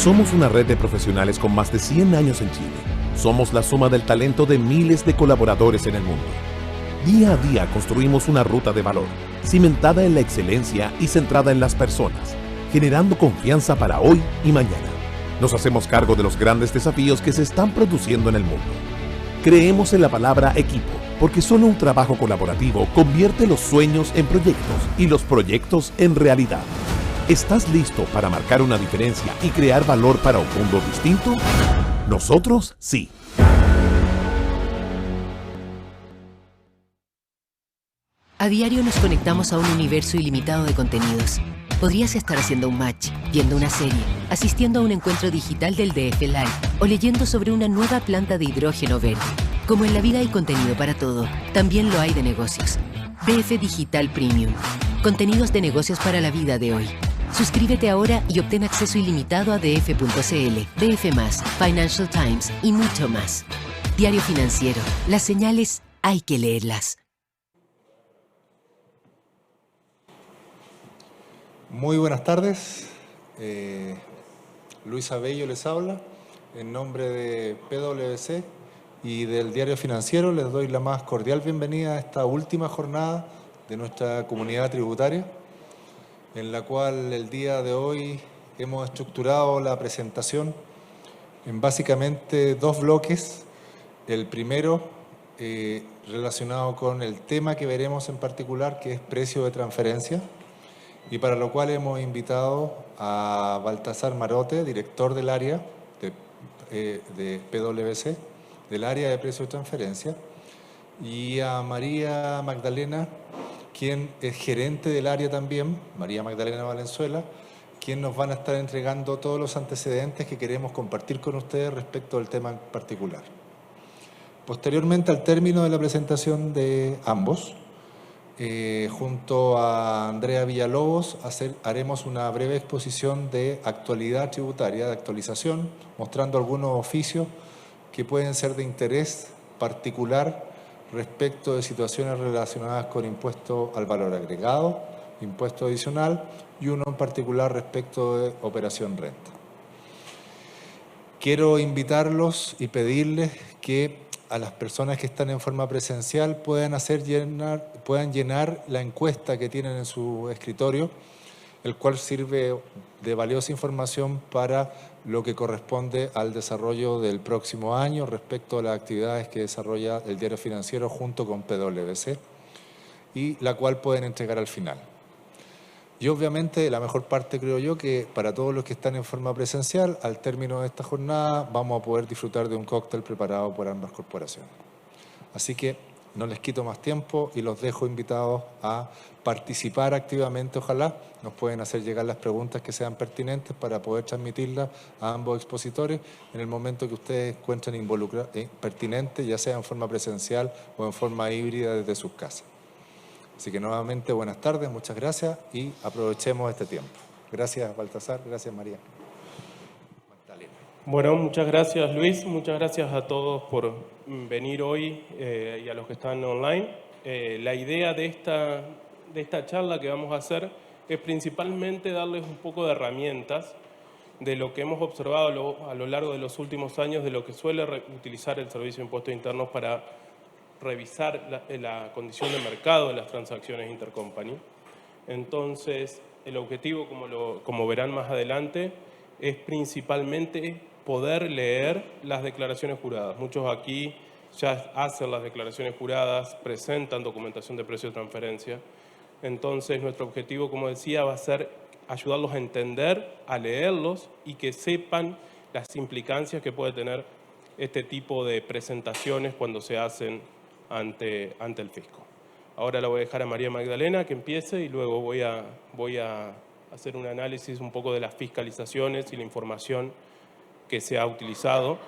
Somos una red de profesionales con más de 100 años en Chile. Somos la suma del talento de miles de colaboradores en el mundo. Día a día construimos una ruta de valor, cimentada en la excelencia y centrada en las personas, generando confianza para hoy y mañana. Nos hacemos cargo de los grandes desafíos que se están produciendo en el mundo. Creemos en la palabra equipo, porque solo un trabajo colaborativo convierte los sueños en proyectos y los proyectos en realidad. ¿Estás listo para marcar una diferencia y crear valor para un mundo distinto? Nosotros sí. A diario nos conectamos a un universo ilimitado de contenidos. Podrías estar haciendo un match, viendo una serie, asistiendo a un encuentro digital del DF Live o leyendo sobre una nueva planta de hidrógeno verde. Como en la vida hay contenido para todo, también lo hay de negocios. DF Digital Premium. Contenidos de negocios para la vida de hoy. Suscríbete ahora y obtén acceso ilimitado a df.cl, DF+, Financial Times y mucho más. Diario Financiero. Las señales hay que leerlas. Muy buenas tardes. Luis Abello les habla. En nombre de PwC y del Diario Financiero les doy la más cordial bienvenida a esta última jornada de nuestra comunidad tributaria, en la cual el día de hoy hemos estructurado la presentación en básicamente dos bloques. El primero relacionado con el tema que veremos en particular, que es precio de transferencia, y para lo cual hemos invitado a Baltasar Marote, director del área de PwC, del área de precio de transferencia, y a María Magdalena, quien es gerente del área también, María Magdalena Valenzuela, quien nos van a estar entregando todos los antecedentes que queremos compartir con ustedes respecto del tema en particular. Posteriormente, al término de la presentación de ambos, junto a Andrea Villalobos haremos una breve exposición de actualidad tributaria, de actualización, mostrando algunos oficios que pueden ser de interés particular respecto de situaciones relacionadas con impuesto al valor agregado, impuesto adicional y uno en particular respecto de operación renta. Quiero invitarlos y pedirles que a las personas que están en forma presencial puedan llenar la encuesta que tienen en su escritorio, el cual sirve de valiosa información para lo que corresponde al desarrollo del próximo año respecto a las actividades que desarrolla el Diario Financiero junto con PwC, y la cual pueden entregar al final. Y obviamente la mejor parte, creo yo, que para todos los que están en forma presencial, al término de esta jornada vamos a poder disfrutar de un cóctel preparado por ambas corporaciones. Así que no les quito más tiempo y los dejo invitados a participar activamente. Ojalá nos pueden hacer llegar las preguntas que sean pertinentes para poder transmitirlas a ambos expositores en el momento que ustedes encuentren pertinente, ya sea en forma presencial o en forma híbrida desde sus casas. Así que nuevamente buenas tardes, muchas gracias y aprovechemos este tiempo. Gracias Baltasar, gracias María. Magdalena. Bueno, muchas gracias Luis, muchas gracias a todos por venir hoy y a los que están online. La idea de esta charla que vamos a hacer es principalmente darles un poco de herramientas de lo que hemos observado a lo largo de los últimos años, de lo que suele utilizar el Servicio de Impuestos Internos para revisar la condición de mercado de las transacciones intercompany. Entonces, el objetivo, como verán más adelante, es principalmente poder leer las declaraciones juradas. Muchos aquí ya hacen las declaraciones juradas, presentan documentación de precio de transferencia. Entonces, nuestro objetivo, como decía, va a ser ayudarlos a entender, a leerlos y que sepan las implicancias que puede tener este tipo de presentaciones cuando se hacen ante el fisco. Ahora la voy a dejar a María Magdalena que empiece y luego voy a hacer un análisis un poco de las fiscalizaciones y la información que se ha utilizado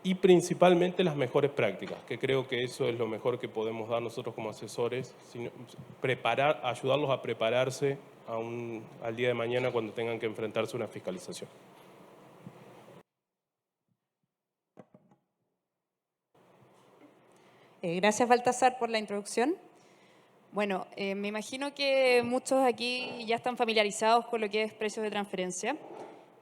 y principalmente las mejores prácticas, que creo que eso es lo mejor que podemos dar nosotros como asesores, ayudarlos a prepararse al día de mañana cuando tengan que enfrentarse a una fiscalización. Gracias, Baltasar, por la introducción. Bueno, me imagino que muchos aquí ya están familiarizados con lo que es precios de transferencia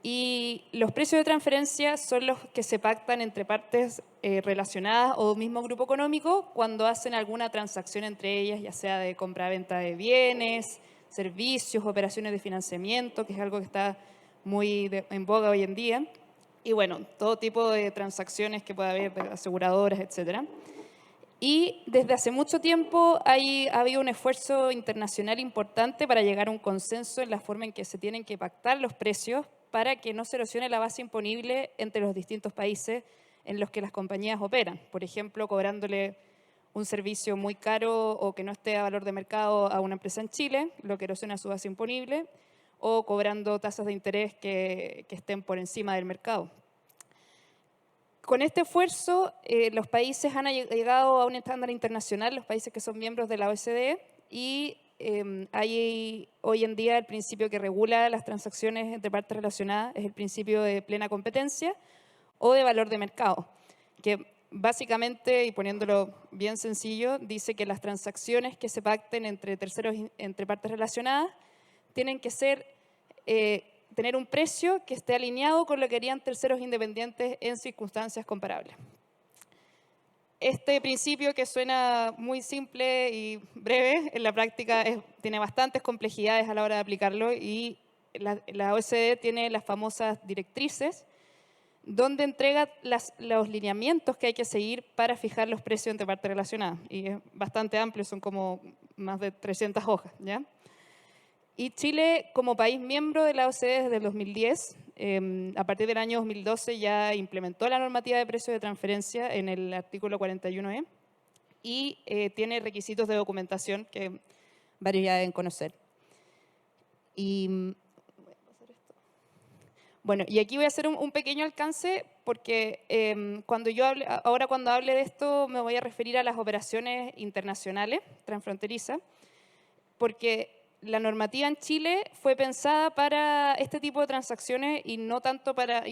Y los precios de transferencia son los que se pactan entre partes relacionadas o mismo grupo económico cuando hacen alguna transacción entre ellas, ya sea de compra-venta de bienes, servicios, operaciones de financiamiento, que es algo que está muy en boga hoy en día. Y bueno, todo tipo de transacciones que pueda haber, de aseguradoras, etcétera. Y desde hace mucho tiempo ha habido un esfuerzo internacional importante para llegar a un consenso en la forma en que se tienen que pactar los precios para que no se erosione la base imponible entre los distintos países en los que las compañías operan. Por ejemplo, cobrándole un servicio muy caro o que no esté a valor de mercado a una empresa en Chile, lo que erosiona su base imponible, o cobrando tasas de interés que estén por encima del mercado. Con este esfuerzo, los países han llegado a un estándar internacional, los países que son miembros de la OCDE, y hay hoy en día el principio que regula las transacciones entre partes relacionadas, es el principio de plena competencia o de valor de mercado, que básicamente, y poniéndolo bien sencillo, dice que las transacciones que se pacten entre terceros, entre partes relacionadas, tienen que tener un precio que esté alineado con lo que harían terceros independientes en circunstancias comparables. Este principio, que suena muy simple y breve, en la práctica tiene bastantes complejidades a la hora de aplicarlo, y la OCDE tiene las famosas directrices, donde entrega los lineamientos que hay que seguir para fijar los precios entre partes relacionadas. Y es bastante amplio, son como más de 300 hojas, ¿ya? Y Chile, como país miembro de la OCDE desde el 2010, a partir del año 2012 ya implementó la normativa de precios de transferencia en el artículo 41E y tiene requisitos de documentación que varios ya deben conocer. Y bueno, y aquí voy a hacer un pequeño alcance porque cuando hable de esto me voy a referir a las operaciones internacionales transfronterizas, porque la normativa en Chile fue pensada para este tipo de transacciones y no para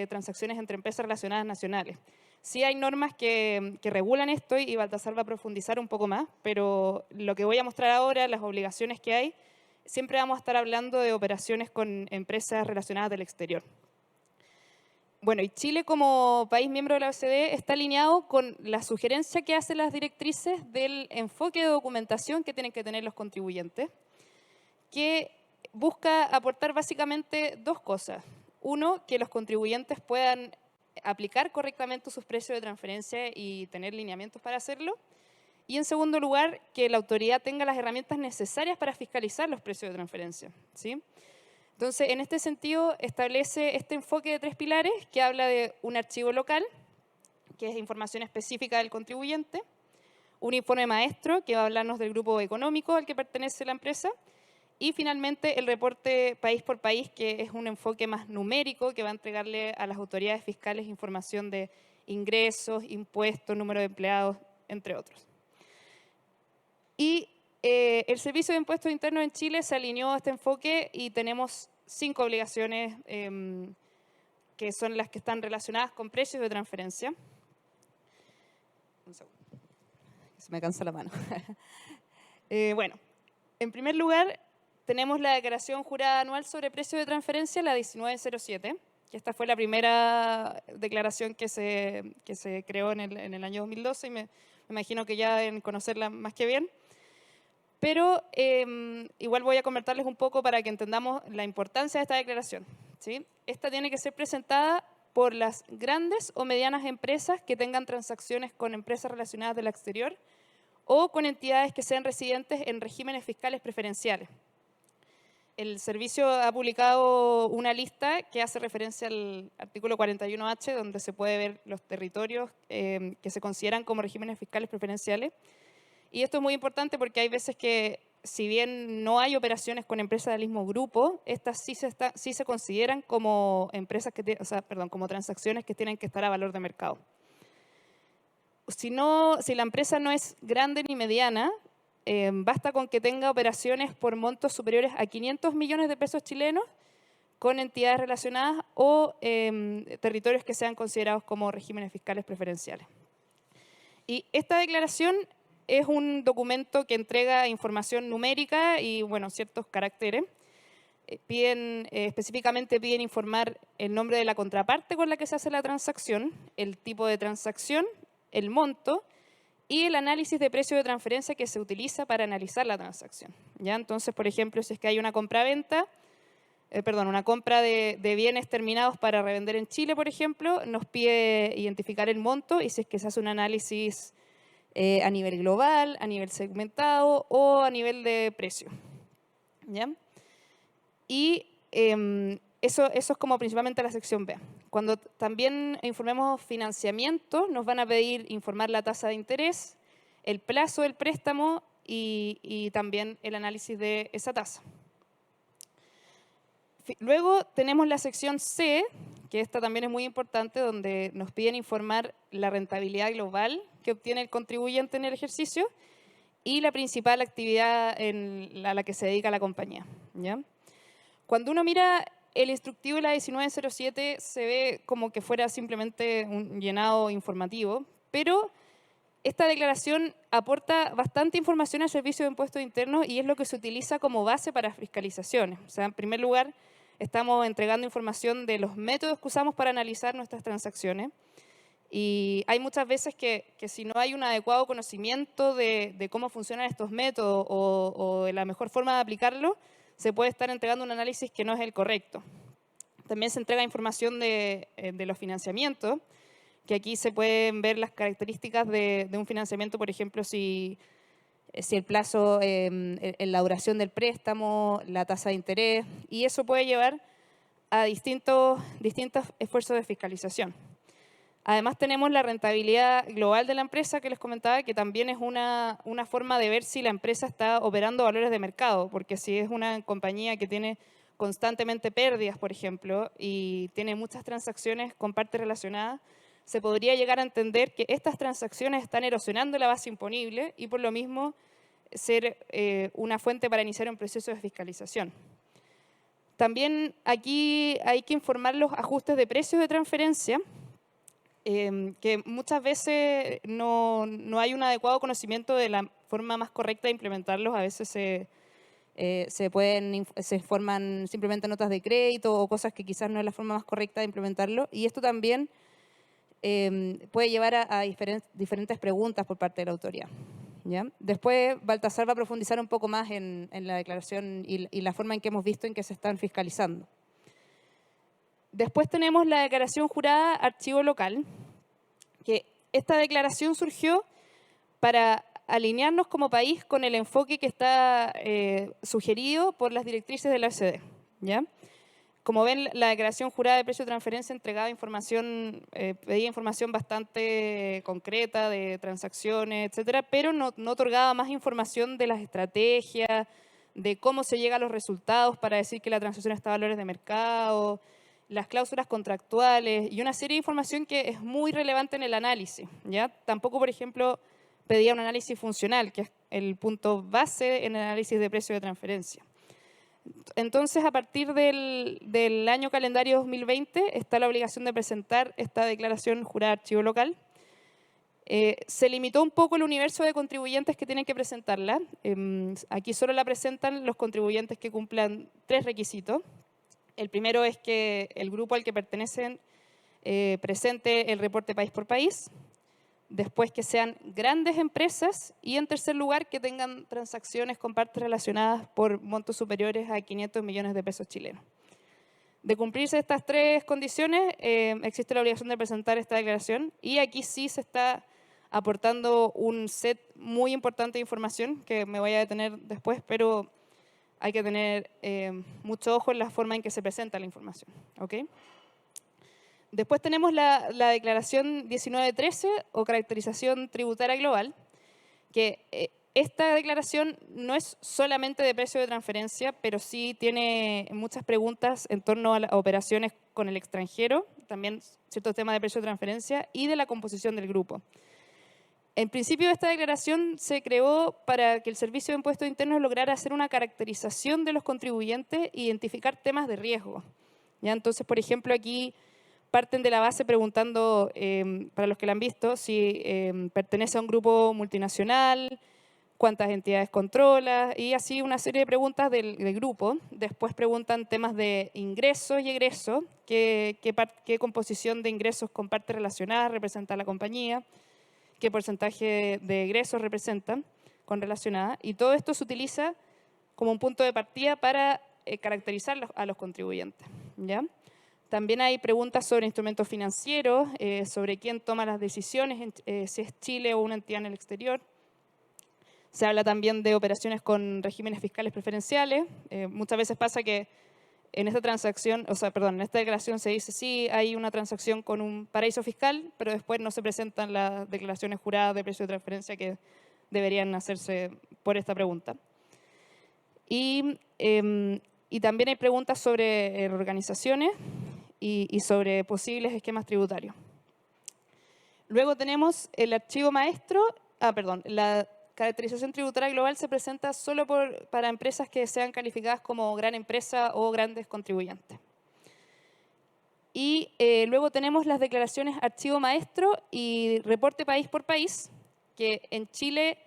transacciones entre empresas relacionadas nacionales. Sí hay normas que regulan esto y Baltasar va a profundizar un poco más, pero lo que voy a mostrar ahora, las obligaciones que hay, siempre vamos a estar hablando de operaciones con empresas relacionadas del exterior. Bueno, y Chile como país miembro de la OCDE está alineado con la sugerencia que hacen las directrices del enfoque de documentación que tienen que tener los contribuyentes, que busca aportar básicamente dos cosas. Uno, que los contribuyentes puedan aplicar correctamente sus precios de transferencia y tener lineamientos para hacerlo. Y en segundo lugar, que la autoridad tenga las herramientas necesarias para fiscalizar los precios de transferencia, ¿sí? Entonces, en este sentido, establece este enfoque de 3 pilares que habla de un archivo local, que es información específica del contribuyente, un informe maestro, que va a hablarnos del grupo económico al que pertenece la empresa, y finalmente el reporte país por país, que es un enfoque más numérico, que va a entregarle a las autoridades fiscales información de ingresos, impuestos, número de empleados, entre otros. Y el Servicio de Impuestos Internos en Chile se alineó a este enfoque y tenemos 5 obligaciones que son las que están relacionadas con precios de transferencia. Un segundo, se me cansa la mano. Bueno, en primer lugar, tenemos la declaración jurada anual sobre precios de transferencia, la 1907, que esta fue la primera declaración que se creó en el año 2012 y me imagino que ya deben conocerla más que bien. Pero igual voy a comentarles un poco para que entendamos la importancia de esta declaración, ¿sí? Esta tiene que ser presentada por las grandes o medianas empresas que tengan transacciones con empresas relacionadas del exterior o con entidades que sean residentes en regímenes fiscales preferenciales. El servicio ha publicado una lista que hace referencia al artículo 41H, donde se puede ver los territorios que se consideran como regímenes fiscales preferenciales. Y esto es muy importante porque hay veces que, si bien no hay operaciones con empresas del mismo grupo, estas sí se consideran como como transacciones que tienen que estar a valor de mercado. Si la empresa no es grande ni mediana, basta con que tenga operaciones por montos superiores a 500 millones de pesos chilenos con entidades relacionadas o territorios que sean considerados como regímenes fiscales preferenciales. Y esta declaración es un documento que entrega información numérica y, bueno, ciertos caracteres. específicamente piden informar el nombre de la contraparte con la que se hace la transacción, el tipo de transacción, el monto y el análisis de precio de transferencia que se utiliza para analizar la transacción. ¿Ya? Entonces, por ejemplo, si es que hay una compra-venta, una compra de bienes terminados para revender en Chile, por ejemplo, nos pide identificar el monto y si es que se hace un análisis a nivel global, a nivel segmentado o a nivel de precio. ¿Ya? Y eso es como principalmente la sección B. Cuando también informemos financiamiento, nos van a pedir informar la tasa de interés, el plazo del préstamo y también el análisis de esa tasa. Luego tenemos la sección C, que esta también es muy importante, donde nos piden informar la rentabilidad global que obtiene el contribuyente en el ejercicio y la principal actividad a la que se dedica la compañía. ¿Ya? Cuando uno mira el instructivo de la 1907 se ve como que fuera simplemente un llenado informativo, pero esta declaración aporta bastante información al Servicio de Impuestos Internos y es lo que se utiliza como base para fiscalizaciones. O sea, en primer lugar, estamos entregando información de los métodos que usamos para analizar nuestras transacciones. Y hay muchas veces que si no hay un adecuado conocimiento de cómo funcionan estos métodos o de la mejor forma de aplicarlo, se puede estar entregando un análisis que no es el correcto. También se entrega información de los financiamientos, que aquí se pueden ver las características de un financiamiento, por ejemplo, si el plazo, la duración del préstamo, la tasa de interés, y eso puede llevar a distintos esfuerzos de fiscalización. Además tenemos la rentabilidad global de la empresa que les comentaba, que también es una forma de ver si la empresa está operando valores de mercado, porque si es una compañía que tiene constantemente pérdidas, por ejemplo, y tiene muchas transacciones con partes relacionadas, se podría llegar a entender que estas transacciones están erosionando la base imponible y por lo mismo ser una fuente para iniciar un proceso de fiscalización. También aquí hay que informar los ajustes de precios de transferencia, que muchas veces no hay un adecuado conocimiento de la forma más correcta de implementarlos. A veces se forman simplemente notas de crédito o cosas que quizás no es la forma más correcta de implementarlo. Y esto también puede llevar a diferentes preguntas por parte de la autoridad. ¿Ya? Después, Baltasar va a profundizar un poco más en la declaración y la forma en que hemos visto en que se están fiscalizando. Después tenemos la declaración jurada archivo local, que esta declaración surgió para alinearnos como país con el enfoque que está sugerido por las directrices de la OCDE. ¿Ya? Como ven, la declaración jurada de precio de transferencia entregaba información, pedía información bastante concreta de transacciones, etcétera, pero no otorgaba más información de las estrategias, de cómo se llega a los resultados para decir que la transacción está a valores de mercado, las cláusulas contractuales y una serie de información que es muy relevante en el análisis. ¿Ya? Tampoco, por ejemplo, pedía un análisis funcional, que es el punto base en el análisis de precio de transferencia. Entonces, a partir del año calendario 2020, está la obligación de presentar esta declaración jurada de archivo local. Se limitó un poco el universo de contribuyentes que tienen que presentarla. Aquí solo la presentan los contribuyentes que cumplan 3 requisitos. El primero es que el grupo al que pertenecen presente el reporte país por país. Después que sean grandes empresas y en tercer lugar que tengan transacciones con partes relacionadas por montos superiores a 500 millones de pesos chilenos. De cumplirse estas 3 condiciones, existe la obligación de presentar esta declaración y aquí sí se está aportando un set muy importante de información que me voy a detener después, pero hay que tener mucho ojo en la forma en que se presenta la información. ¿Okay? Después tenemos la declaración 1913 o caracterización tributaria global, que esta declaración no es solamente de precio de transferencia, pero sí tiene muchas preguntas en torno a las operaciones con el extranjero, también ciertos temas de precio de transferencia y de la composición del grupo. En principio, esta declaración se creó para que el Servicio de Impuestos Internos lograra hacer una caracterización de los contribuyentes e identificar temas de riesgo. ¿Ya? Entonces, por ejemplo, aquí parten de la base preguntando, para los que la han visto, si pertenece a un grupo multinacional, cuántas entidades controla y así una serie de preguntas del grupo. Después preguntan temas de ingresos y egresos, qué composición de ingresos con partes relacionadas representa la compañía, qué porcentaje de egresos representan con relacionadas. Y todo esto se utiliza como un punto de partida para caracterizar a los contribuyentes, ¿ya? También hay preguntas sobre instrumentos financieros, sobre quién toma las decisiones, si es Chile o una entidad en el exterior. Se habla también de operaciones con regímenes fiscales preferenciales. Muchas veces pasa que en esta transacción, en esta declaración se dice sí, hay una transacción con un paraíso fiscal, pero después no se presentan las declaraciones juradas de precio de transferencia que deberían hacerse por esta pregunta. Y también hay preguntas sobre organizaciones y sobre posibles esquemas tributarios. Luego tenemos el archivo maestro, la caracterización tributaria global se presenta solo para empresas que sean calificadas como gran empresa o grandes contribuyentes. Y luego tenemos las declaraciones archivo maestro y reporte país por país, que en Chile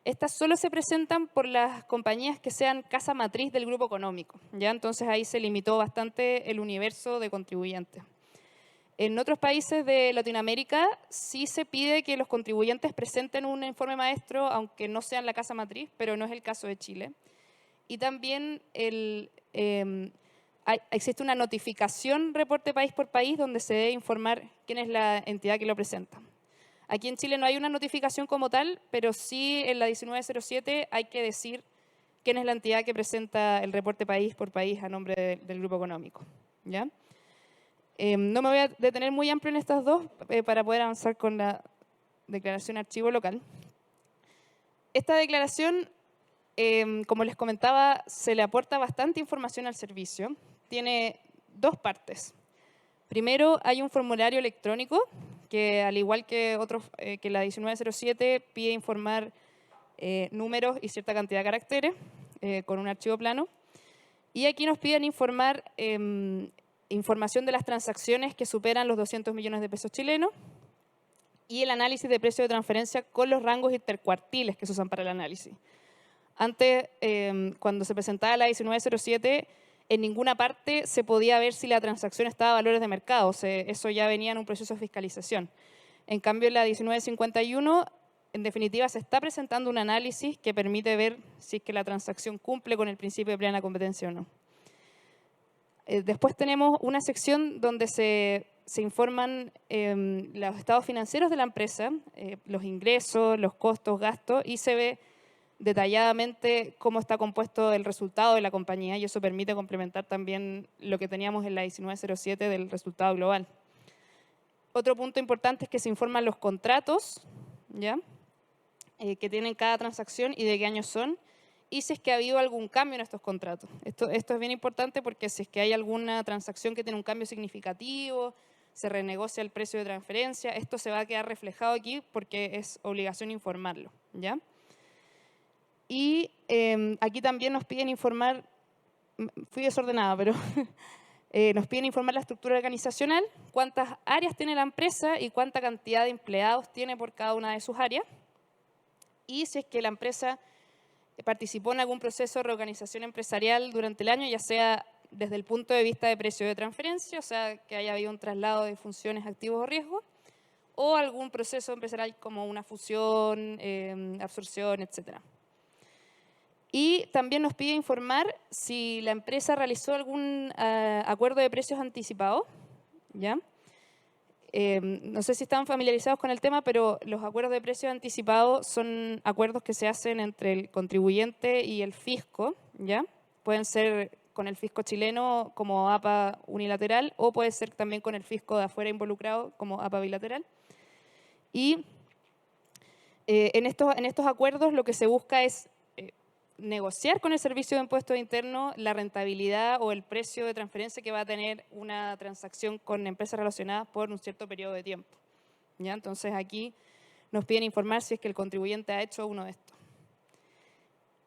estas solo se presentan por las compañías que sean casa matriz del grupo económico, ¿ya? Entonces ahí se limitó bastante el universo de contribuyentes. En otros países de Latinoamérica sí se pide que los contribuyentes presenten un informe maestro, aunque no sean la casa matriz, pero no es el caso de Chile. Y también existe una notificación reporte país por país donde se debe informar quién es la entidad que lo presenta. Aquí en Chile no hay una notificación como tal, pero sí en la 1907 hay que decir quién es la entidad que presenta el reporte país por país a nombre del grupo económico, ¿ya? No me voy a detener muy amplio en estas dos para poder avanzar con la declaración archivo local. Esta declaración, como les comentaba, se le aporta bastante información al servicio. Tiene dos partes. Primero, hay un formulario electrónico que, al igual que la 1907, pide informar números y cierta cantidad de caracteres con un archivo plano. Y aquí nos piden informar información de las transacciones que superan los 200 millones de pesos chilenos y el análisis de precio de transferencia con los rangos intercuartiles que se usan para el análisis. Antes, cuando se presentaba la 1907, en ninguna parte se podía ver si la transacción estaba a valores de mercado. Eso ya venía en un proceso de fiscalización. En cambio, en la 1951, en definitiva, se está presentando un análisis que permite ver si es que la transacción cumple con el principio de plena competencia o no. Después tenemos una sección donde se informan los estados financieros de la empresa, los ingresos, los costos, gastos, y se ve detalladamente cómo está compuesto el resultado de la compañía, y eso permite complementar también lo que teníamos en la 1907 del resultado global. Otro punto importante es que se informan los contratos, ¿ya? Que tienen cada transacción y de qué años son, y si es que ha habido algún cambio en estos contratos. Esto es bien importante porque si es que hay alguna transacción que tiene un cambio significativo, se renegocia el precio de transferencia, esto se va a quedar reflejado aquí porque es obligación informarlo, ¿ya? Y aquí también nos piden informar, fui desordenada, pero nos piden informar la estructura organizacional, cuántas áreas tiene la empresa y cuánta cantidad de empleados tiene por cada una de sus áreas, y si es que la empresa participó en algún proceso de reorganización empresarial durante el año, ya sea desde el punto de vista de precio de transferencia, o sea, que haya habido un traslado de funciones, activos o riesgos, o algún proceso empresarial como una fusión, absorción, etc. Y también nos pide informar si la empresa realizó algún acuerdo de precios anticipado, ¿ya? No sé si están familiarizados con el tema, pero los acuerdos de precios anticipados son acuerdos que se hacen entre el contribuyente y el fisco, ¿ya? Pueden ser con el fisco chileno como APA unilateral o puede ser también con el fisco de afuera involucrado como APA bilateral. Y en estos acuerdos lo que se busca es negociar con el Servicio de Impuestos Internos la rentabilidad o el precio de transferencia que va a tener una transacción con empresas relacionadas por un cierto periodo de tiempo, ¿ya? Entonces aquí nos piden informar si es que el contribuyente ha hecho uno de estos.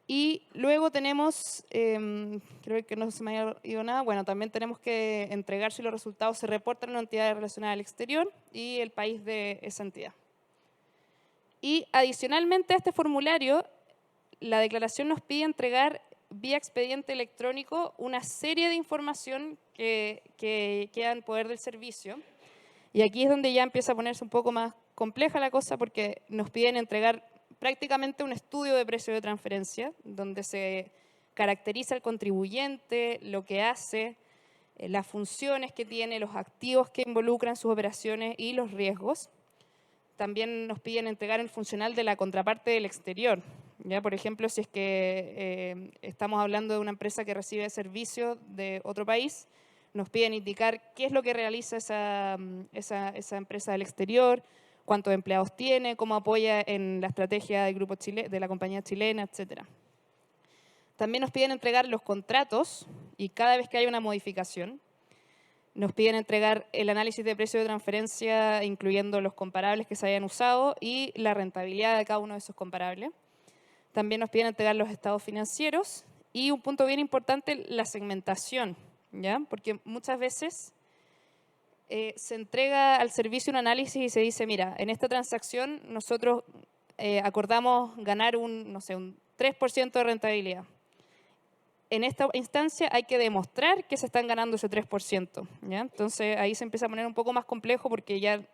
Y luego tenemos, creo que no se me ha ido nada, bueno, también tenemos que entregar si los resultados se reportan a una entidad relacionada al exterior y el país de esa entidad. Y adicionalmente a este formulario, la declaración nos pide entregar vía expediente electrónico una serie de información que queda en poder del servicio. Y aquí es donde ya empieza a ponerse un poco más compleja la cosa porque nos piden entregar prácticamente un estudio de precio de transferencia donde se caracteriza el contribuyente, lo que hace, las funciones que tiene, los activos que involucran sus operaciones y los riesgos. También nos piden entregar el funcional de la contraparte del exterior. ¿Ya? Por ejemplo, si es que estamos hablando de una empresa que recibe servicios de otro país, nos piden indicar qué es lo que realiza esa empresa del exterior, cuántos empleados tiene, cómo apoya en la estrategia del grupo de la compañía chilena, etc. También nos piden entregar los contratos y cada vez que hay una modificación, nos piden entregar el análisis de precio de transferencia, incluyendo los comparables que se hayan usado y la rentabilidad de cada uno de esos comparables. También nos piden entregar los estados financieros y un punto bien importante, la segmentación, ¿ya? Porque muchas veces se entrega al servicio un análisis y se dice, mira, en esta transacción nosotros acordamos ganar un 3% de rentabilidad. En esta instancia hay que demostrar que se están ganando ese 3%. ¿Ya? Entonces ahí se empieza a poner un poco más complejo porque ya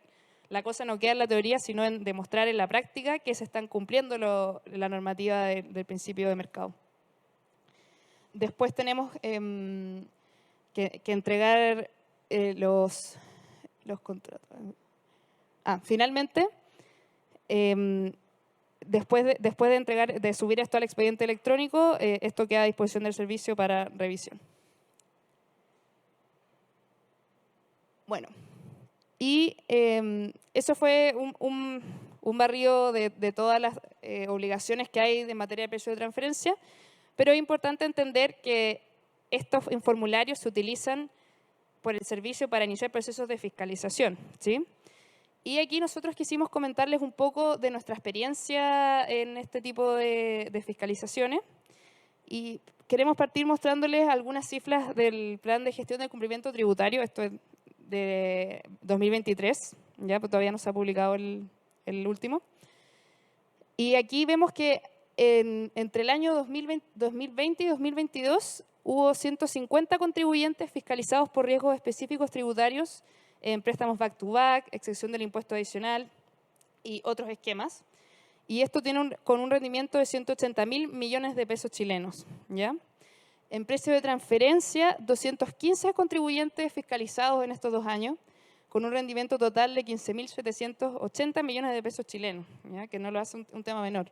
la cosa no queda en la teoría, sino en demostrar en la práctica que se están cumpliendo la normativa del principio de mercado. Después tenemos que entregar los contratos. Finalmente, después de subir esto al expediente electrónico, esto queda a disposición del servicio para revisión. Bueno, y eso fue un barrido de todas las obligaciones que hay en materia de precio de transferencia, pero es importante entender que estos formularios se utilizan por el servicio para iniciar procesos de fiscalización, ¿sí? Y aquí nosotros quisimos comentarles un poco de nuestra experiencia en este tipo de fiscalizaciones y queremos partir mostrándoles algunas cifras del Plan de Gestión del Cumplimiento Tributario, esto es de 2023, ya pues todavía no se ha publicado el último. Y aquí vemos que entre el año 2020 y 2022 hubo 150 contribuyentes fiscalizados por riesgos específicos tributarios en préstamos back-to-back, excepción del impuesto adicional y otros esquemas. Y esto tiene con un rendimiento de 180.000 millones de pesos chilenos. ¿Ya? En precio de transferencia, 215 contribuyentes fiscalizados en estos 2 años, con un rendimiento total de 15.780 millones de pesos chilenos, ¿ya? Que no lo hace un tema menor.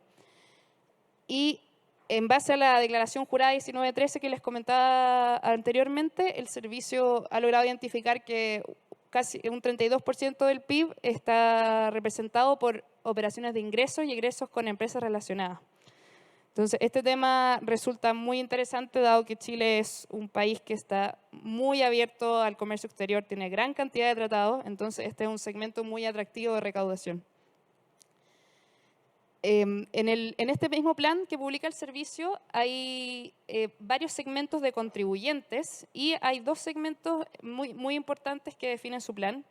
Y en base a la declaración jurada 1913 que les comentaba anteriormente, el servicio ha logrado identificar que casi un 32% del PIB está representado por operaciones de ingresos y egresos con empresas relacionadas. Entonces, este tema resulta muy interesante dado que Chile es un país que está muy abierto al comercio exterior, tiene gran cantidad de tratados, entonces este es un segmento muy atractivo de recaudación. En este mismo plan que publica el servicio hay varios segmentos de contribuyentes y hay 2 segmentos muy importantes que definen su plan,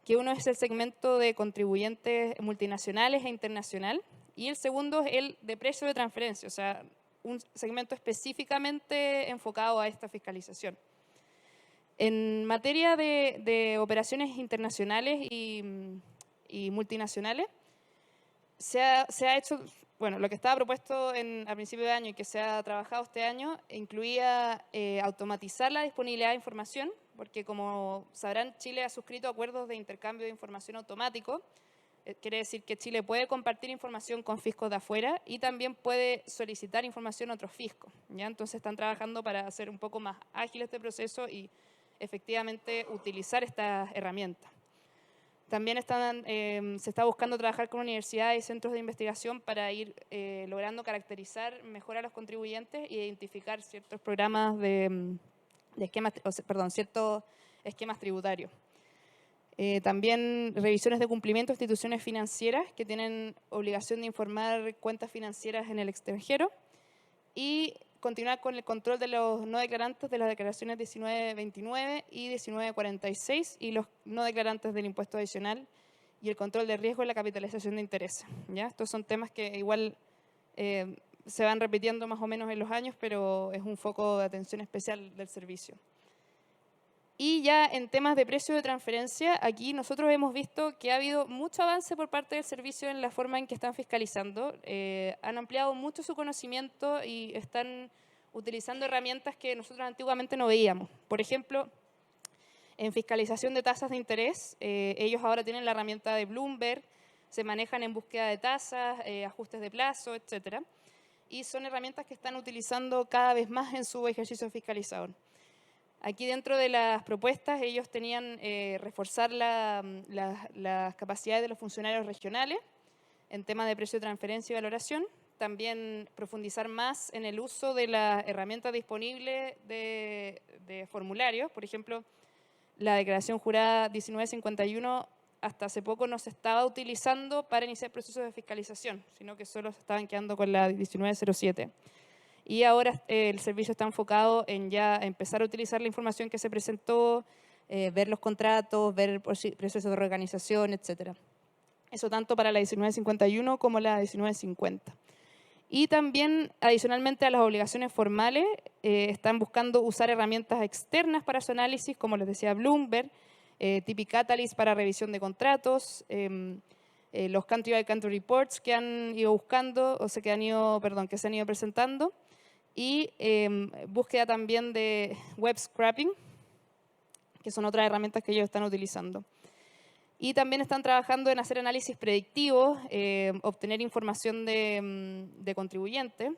que uno es el segmento de contribuyentes multinacionales e internacional y el segundo es el de precio de transferencia, o sea, un segmento específicamente enfocado a esta fiscalización. En materia de operaciones internacionales y multinacionales, se ha hecho, bueno, lo que estaba propuesto a principio de año y que se ha trabajado este año incluía automatizar la disponibilidad de información, porque como sabrán, Chile ha suscrito acuerdos de intercambio de información automático. Quiere decir que Chile puede compartir información con fiscos de afuera y también puede solicitar información a otros fiscos, ¿ya? Entonces están trabajando para hacer un poco más ágil este proceso y efectivamente utilizar estas herramientas. También se está buscando trabajar con universidades y centros de investigación para ir logrando caracterizar mejor a los contribuyentes e identificar ciertos programas ciertos esquemas tributarios. También revisiones de cumplimiento de instituciones financieras que tienen obligación de informar cuentas financieras en el extranjero y continuar con el control de los no declarantes de las declaraciones 1929 y 1946 y los no declarantes del impuesto adicional y el control de riesgo y la capitalización de intereses. ¿Ya? Estos son temas que igual se van repitiendo más o menos en los años, pero es un foco de atención especial del servicio. Y ya en temas de precio de transferencia, aquí nosotros hemos visto que ha habido mucho avance por parte del servicio en la forma en que están fiscalizando. Han ampliado mucho su conocimiento y están utilizando herramientas que nosotros antiguamente no veíamos. Por ejemplo, en fiscalización de tasas de interés, ellos ahora tienen la herramienta de Bloomberg, se manejan en búsqueda de tasas, ajustes de plazo, etcétera. Y son herramientas que están utilizando cada vez más en su ejercicio fiscalizador. Aquí dentro de las propuestas ellos tenían reforzar las capacidades de los funcionarios regionales en temas de precio de transferencia y valoración, también profundizar más en el uso de las herramientas disponibles de formularios. Por ejemplo, la declaración jurada 1951 hasta hace poco no se estaba utilizando para iniciar procesos de fiscalización, sino que solo se estaban quedando con la 1907. Y ahora el servicio está enfocado en ya empezar a utilizar la información que se presentó, ver los contratos, ver procesos de reorganización, etc. Eso tanto para la 1951 como la 1950. Y también, adicionalmente a las obligaciones formales, están buscando usar herramientas externas para su análisis, como les decía Bloomberg, Typic Catalyst para revisión de contratos, los Country by Country Reports que han ido buscando, o sea, que se han ido presentando, y búsqueda también de web scraping, que son otras herramientas que ellos están utilizando. Y también están trabajando en hacer análisis predictivos, obtener información de contribuyentes,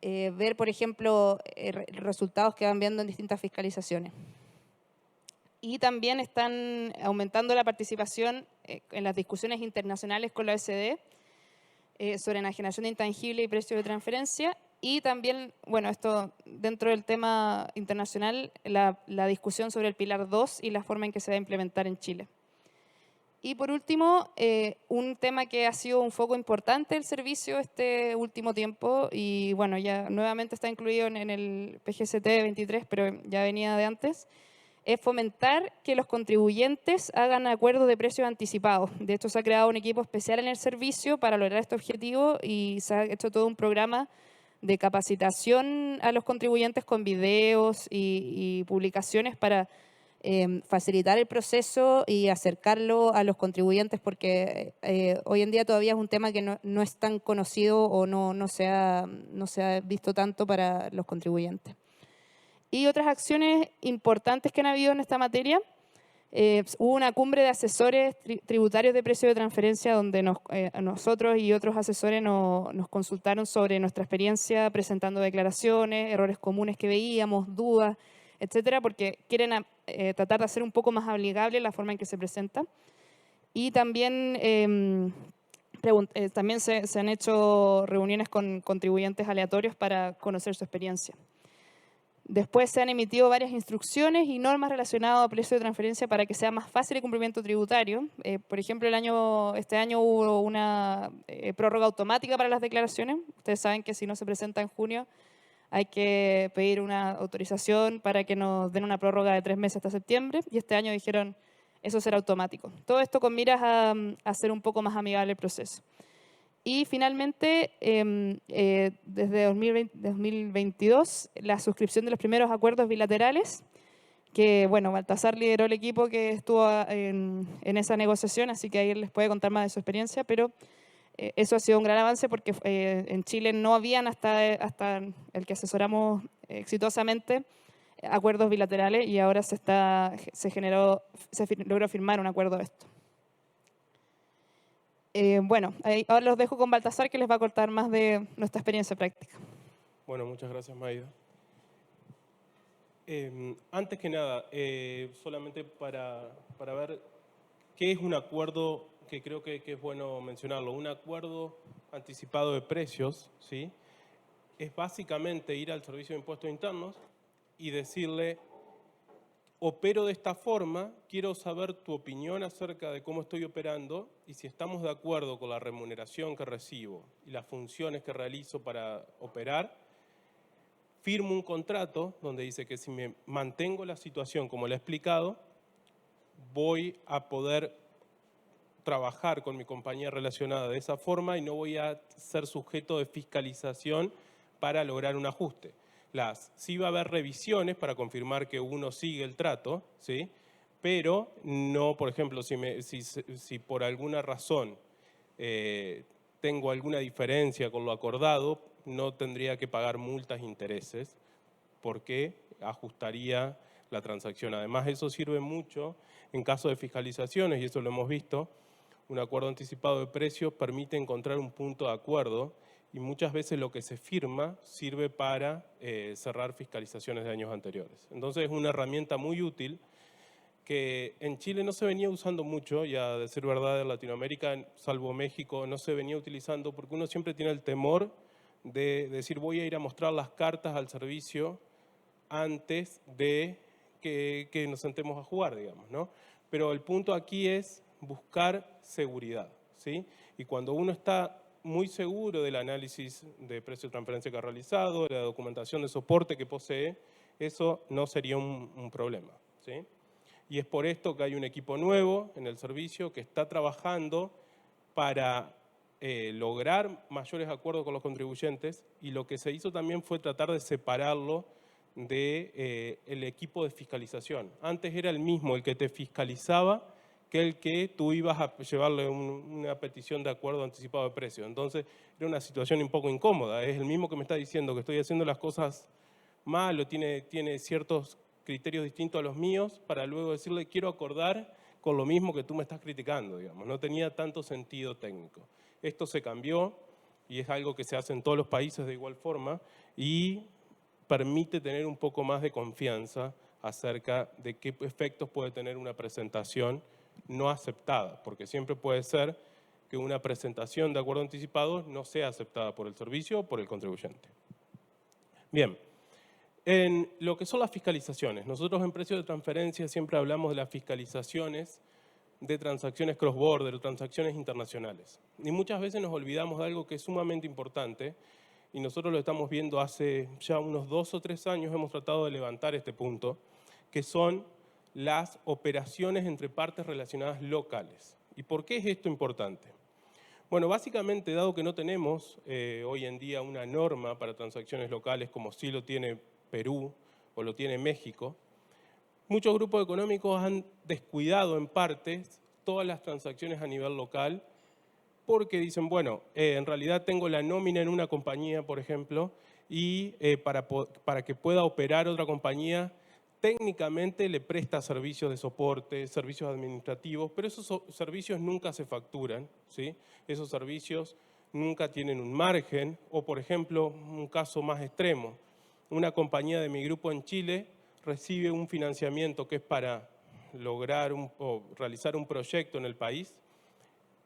ver, por ejemplo, resultados que van viendo en distintas fiscalizaciones. Y también están aumentando la participación en las discusiones internacionales con la OECD sobre enajenación de intangible y precio de transferencia. Y también, bueno, esto dentro del tema internacional, la discusión sobre el Pilar 2 y la forma en que se va a implementar en Chile. Y por último, un tema que ha sido un foco importante del servicio este último tiempo, y bueno, ya nuevamente está incluido en el PGCT 23, pero ya venía de antes, es fomentar que los contribuyentes hagan acuerdos de precios anticipados. De hecho, se ha creado un equipo especial en el servicio para lograr este objetivo y se ha hecho todo un programa de capacitación a los contribuyentes con videos y publicaciones para facilitar el proceso y acercarlo a los contribuyentes, porque hoy en día todavía es un tema que no es tan conocido o no se ha visto tanto para los contribuyentes. Y otras acciones importantes que han habido en esta materia, hubo una cumbre de asesores tributarios de precio de transferencia donde nosotros y otros asesores nos consultaron sobre nuestra experiencia presentando declaraciones, errores comunes que veíamos, dudas, etcétera, porque quieren tratar de hacer un poco más amigable la forma en que se presenta. Y también, también se han hecho reuniones con contribuyentes aleatorios para conocer su experiencia. Después se han emitido varias instrucciones y normas relacionadas a precio de transferencia para que sea más fácil el cumplimiento tributario. Por ejemplo, este año hubo una prórroga automática para las declaraciones. Ustedes saben que si no se presenta en junio, hay que pedir una autorización para que nos den una prórroga de 3 meses hasta septiembre. Y este año dijeron, eso será automático. Todo esto con miras a hacer un poco más amigable el proceso. Y finalmente, desde 2022, la suscripción de los primeros acuerdos bilaterales, que, bueno, Baltasar lideró el equipo que estuvo en esa negociación, así que ahí él les puede contar más de su experiencia, pero eso ha sido un gran avance porque en Chile no habían, hasta el que asesoramos exitosamente, acuerdos bilaterales, y ahora se logró firmar un acuerdo de esto. Bueno, ahora los dejo con Baltasar, que les va a contar más de nuestra experiencia práctica. Bueno, muchas gracias, Maida. Antes que nada, solamente para ver qué es un acuerdo, que creo que es bueno mencionarlo. Un acuerdo anticipado de precios, ¿sí? Es básicamente ir al Servicio de Impuestos Internos y decirle: opero de esta forma, quiero saber tu opinión acerca de cómo estoy operando y si estamos de acuerdo con la remuneración que recibo y las funciones que realizo para operar. Firmo un contrato donde dice que si me mantengo la situación como le he explicado, voy a poder trabajar con mi compañía relacionada de esa forma y no voy a ser sujeto de fiscalización para lograr un ajuste. Sí va a haber revisiones para confirmar que uno sigue el trato, ¿sí? Pero no, por ejemplo, si por alguna razón tengo alguna diferencia con lo acordado, no tendría que pagar multas e intereses porque ajustaría la transacción. Además, eso sirve mucho en caso de fiscalizaciones, y eso lo hemos visto. Un acuerdo anticipado de precios permite encontrar un punto de acuerdo y muchas veces lo que se firma sirve para cerrar fiscalizaciones de años anteriores. Entonces es una herramienta muy útil que en Chile no se venía usando mucho, y a decir verdad en Latinoamérica, salvo México, no se venía utilizando porque uno siempre tiene el temor de decir voy a ir a mostrar las cartas al servicio antes de que nos sentemos a jugar, digamos, ¿no? Pero el punto aquí es buscar seguridad, ¿sí? Y cuando uno está muy seguro del análisis de precio de transferencia que ha realizado, de la documentación de soporte que posee, eso no sería un problema, ¿sí? Y es por esto que hay un equipo nuevo en el servicio que está trabajando para lograr mayores acuerdos con los contribuyentes, y lo que se hizo también fue tratar de separarlo del equipo de fiscalización. Antes era el mismo el que te fiscalizaba que el que tú ibas a llevarle una petición de acuerdo anticipado de precio. Entonces era una situación un poco incómoda. Es el mismo que me está diciendo que estoy haciendo las cosas mal o tiene ciertos criterios distintos a los míos, para luego decirle quiero acordar con lo mismo que tú me estás criticando, digamos. No tenía tanto sentido técnico. Esto se cambió y es algo que se hace en todos los países de igual forma y permite tener un poco más de confianza acerca de qué efectos puede tener una presentación no aceptada, porque siempre puede ser que una presentación de acuerdo anticipado no sea aceptada por el servicio o por el contribuyente. Bien, en lo que son las fiscalizaciones, nosotros en precio de transferencia siempre hablamos de las fiscalizaciones de transacciones cross-border, transacciones internacionales. Y muchas veces nos olvidamos de algo que es sumamente importante, y nosotros lo estamos viendo hace ya unos 2 o 3 años, hemos tratado de levantar este punto, que son las operaciones entre partes relacionadas locales. ¿Y por qué es esto importante? Bueno, básicamente, dado que no tenemos hoy en día una norma para transacciones locales como sí lo tiene Perú o lo tiene México, muchos grupos económicos han descuidado en partes todas las transacciones a nivel local porque dicen, bueno, en realidad tengo la nómina en una compañía, por ejemplo, y para que pueda operar otra compañía, técnicamente le presta servicios de soporte, servicios administrativos, pero esos servicios nunca se facturan, ¿sí? Esos servicios nunca tienen un margen, o por ejemplo, un caso más extremo, una compañía de mi grupo en Chile recibe un financiamiento que es para lograr o realizar un proyecto en el país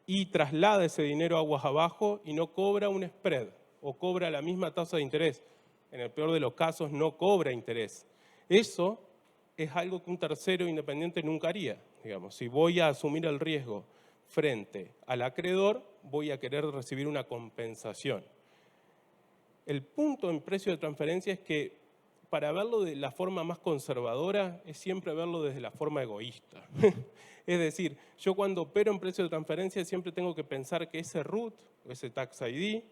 y traslada ese dinero aguas abajo y no cobra un spread o cobra la misma tasa de interés. En el peor de los casos no cobra interés. Eso es algo que un tercero independiente nunca haría. Digamos, si voy a asumir el riesgo frente al acreedor, voy a querer recibir una compensación. El punto en precio de transferencia es que para verlo de la forma más conservadora es siempre verlo desde la forma egoísta. Es decir, yo cuando opero en precio de transferencia siempre tengo que pensar que ese root, ese tax ID,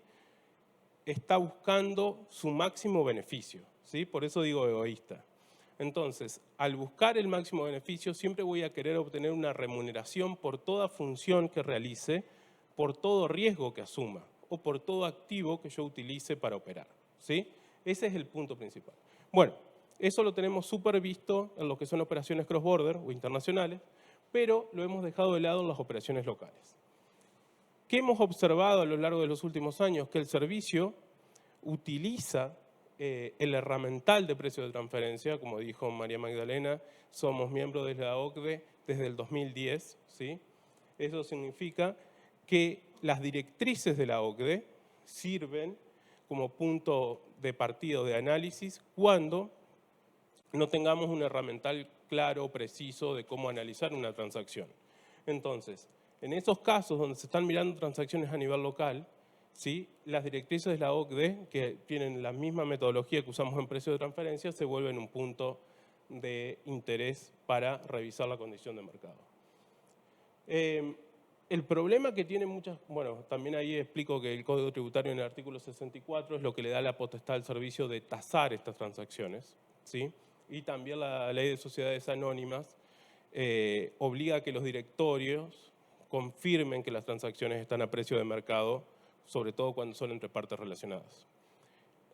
está buscando su máximo beneficio, ¿sí? Por eso digo egoísta. Entonces, al buscar el máximo beneficio, siempre voy a querer obtener una remuneración por toda función que realice, por todo riesgo que asuma o por todo activo que yo utilice para operar, ¿sí? Ese es el punto principal. Bueno, eso lo tenemos súper visto en lo que son operaciones cross-border o internacionales, pero lo hemos dejado de lado en las operaciones locales. ¿Qué hemos observado a lo largo de los últimos años? Que el servicio utiliza el herramental de precio de transferencia, como dijo María Magdalena, somos miembros de la OCDE desde el 2010, ¿sí? Eso significa que las directrices de la OCDE sirven como punto de partida de análisis cuando no tengamos un herramental claro, preciso de cómo analizar una transacción. Entonces, en esos casos donde se están mirando transacciones a nivel local, ¿sí? Las directrices de la OCDE, que tienen la misma metodología que usamos en precio de transferencia, se vuelven un punto de interés para revisar la condición de mercado. El problema que tiene muchas, bueno, también ahí explico que el Código Tributario en el artículo 64 es lo que le da la potestad al servicio de tasar estas transacciones, ¿sí? Y también la Ley de Sociedades Anónimas obliga a que los directorios confirmen que las transacciones están a precio de mercado, sobre todo cuando son entre partes relacionadas.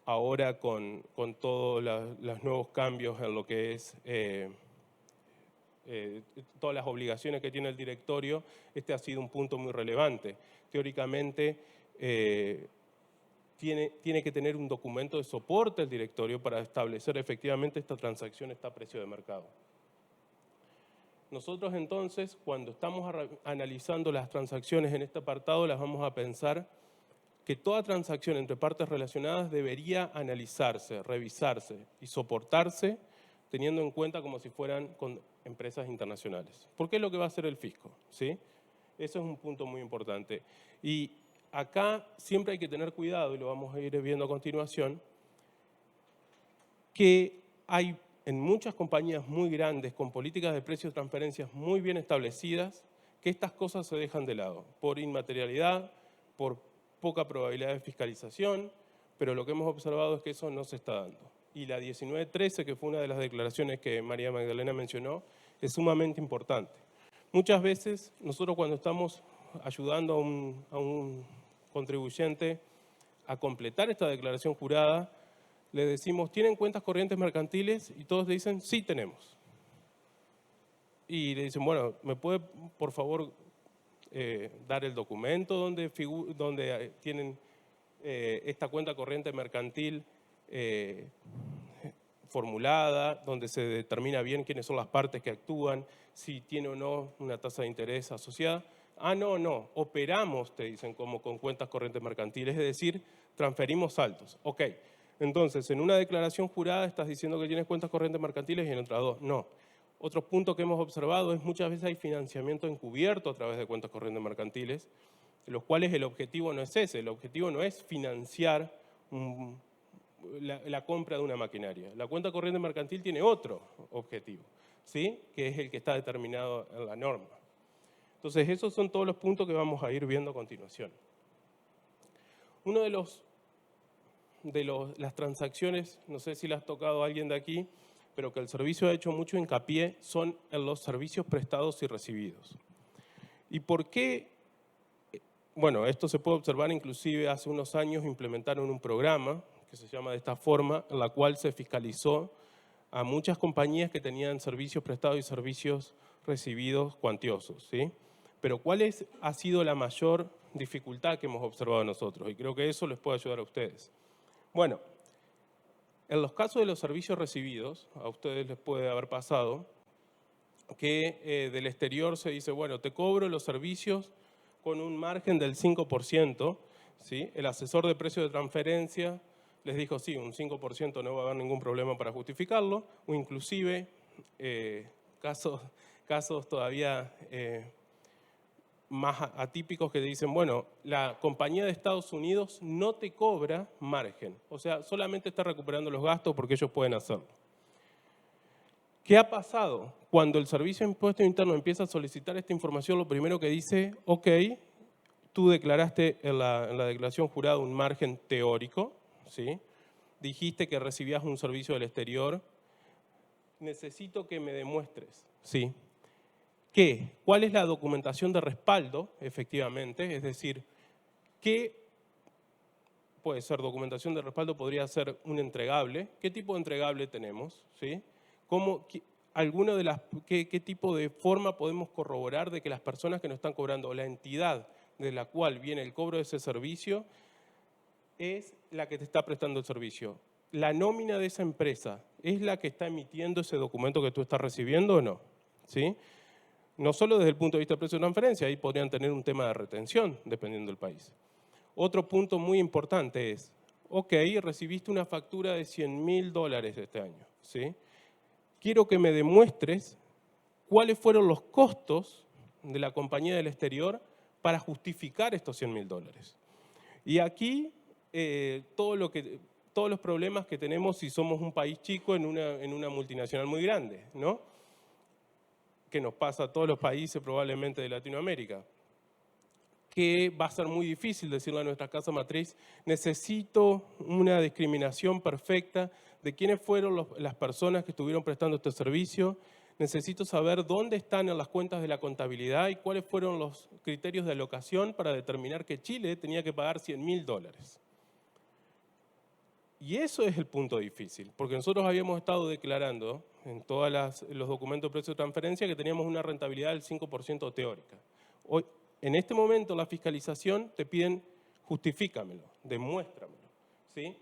Ahora con todos los nuevos cambios en lo que es todas las obligaciones que tiene el directorio, este ha sido un punto muy relevante. Teóricamente, tiene que tener un documento de soporte el directorio para establecer efectivamente esta transacción está a precio de mercado. Nosotros entonces, cuando estamos analizando las transacciones en este apartado, las vamos a pensar que toda transacción entre partes relacionadas debería analizarse, revisarse y soportarse teniendo en cuenta como si fueran con empresas internacionales. Porque es lo que va a hacer el fisco, ¿sí? Eso es un punto muy importante. Y acá siempre hay que tener cuidado, y lo vamos a ir viendo a continuación, que hay en muchas compañías muy grandes con políticas de precios de transferencias muy bien establecidas, que estas cosas se dejan de lado, por inmaterialidad, por poca probabilidad de fiscalización, pero lo que hemos observado es que eso no se está dando. Y la 1913, que fue una de las declaraciones que María Magdalena mencionó, es sumamente importante. Muchas veces nosotros cuando estamos ayudando a un contribuyente a completar esta declaración jurada, le decimos, ¿tienen cuentas corrientes mercantiles? Y todos le dicen, sí tenemos. Y le dicen, bueno, ¿me puede por favor dar el documento donde tienen esta cuenta corriente mercantil formulada, donde se determina bien quiénes son las partes que actúan, si tiene o no una tasa de interés asociada? Ah, no, operamos, te dicen, como con cuentas corrientes mercantiles, es decir, transferimos saldos. Ok, entonces en una declaración jurada estás diciendo que tienes cuentas corrientes mercantiles y en otra dos no. Otro punto que hemos observado es muchas veces hay financiamiento encubierto a través de cuentas corrientes mercantiles, en los cuales el objetivo no es ese, el objetivo no es financiar la compra de una maquinaria. La cuenta corriente mercantil tiene otro objetivo, ¿sí? Que es el que está determinado en la norma. Entonces, esos son todos los puntos que vamos a ir viendo a continuación. Uno de las transacciones, no sé si las ha tocado alguien de aquí, pero que el servicio ha hecho mucho hincapié, son en los servicios prestados y recibidos. ¿Y por qué? Bueno, esto se puede observar, inclusive hace unos años implementaron un programa que se llama de esta forma, en la cual se fiscalizó a muchas compañías que tenían servicios prestados y servicios recibidos cuantiosos, ¿sí? Pero ¿cuál ha sido la mayor dificultad que hemos observado nosotros? Y creo que eso les puede ayudar a ustedes. Bueno, en los casos de los servicios recibidos, a ustedes les puede haber pasado que del exterior se dice, bueno, te cobro los servicios con un margen del 5%, ¿sí? El asesor de precio de transferencia les dijo, sí, un 5% no va a haber ningún problema para justificarlo, o inclusive casos todavía más atípicos que dicen, bueno, la compañía de Estados Unidos no te cobra margen, o sea, solamente está recuperando los gastos porque ellos pueden hacerlo. ¿Qué ha pasado? Cuando el Servicio de Impuesto Interno empieza a solicitar esta información, lo primero que dice, ok, tú declaraste en la declaración jurada un margen teórico, ¿sí? Dijiste que recibías un servicio del exterior, necesito que me demuestres, ¿sí? ¿Cuál es la documentación de respaldo, efectivamente? Es decir, ¿qué puede ser documentación de respaldo? Podría ser un entregable. ¿Qué tipo de entregable tenemos? ¿Sí? ¿Qué tipo de forma podemos corroborar de que las personas que nos están cobrando o la entidad de la cual viene el cobro de ese servicio es la que te está prestando el servicio? ¿La nómina de esa empresa es la que está emitiendo ese documento que tú estás recibiendo o no? ¿Sí? No solo desde el punto de vista de precio de transferencia, ahí podrían tener un tema de retención, dependiendo del país. Otro punto muy importante es, ok, recibiste una factura de $100.000 este año, ¿sí? Quiero que me demuestres cuáles fueron los costos de la compañía del exterior para justificar estos $100.000. Y aquí todos los problemas que tenemos si somos un país chico en una multinacional muy grande, ¿no? Que nos pasa a todos los países probablemente de Latinoamérica. que va a ser muy difícil decirle a nuestra casa matriz, necesito una discriminación perfecta de quiénes fueron las personas que estuvieron prestando este servicio, necesito saber dónde están en las cuentas de la contabilidad y cuáles fueron los criterios de alocación para determinar que Chile tenía que pagar $100.000. Y eso es el punto difícil, porque nosotros habíamos estado declarando en todos los documentos de precio de transferencia que teníamos una rentabilidad del 5% teórica. Hoy, en este momento, la fiscalización te piden justifícamelo, demuéstramelo, ¿sí?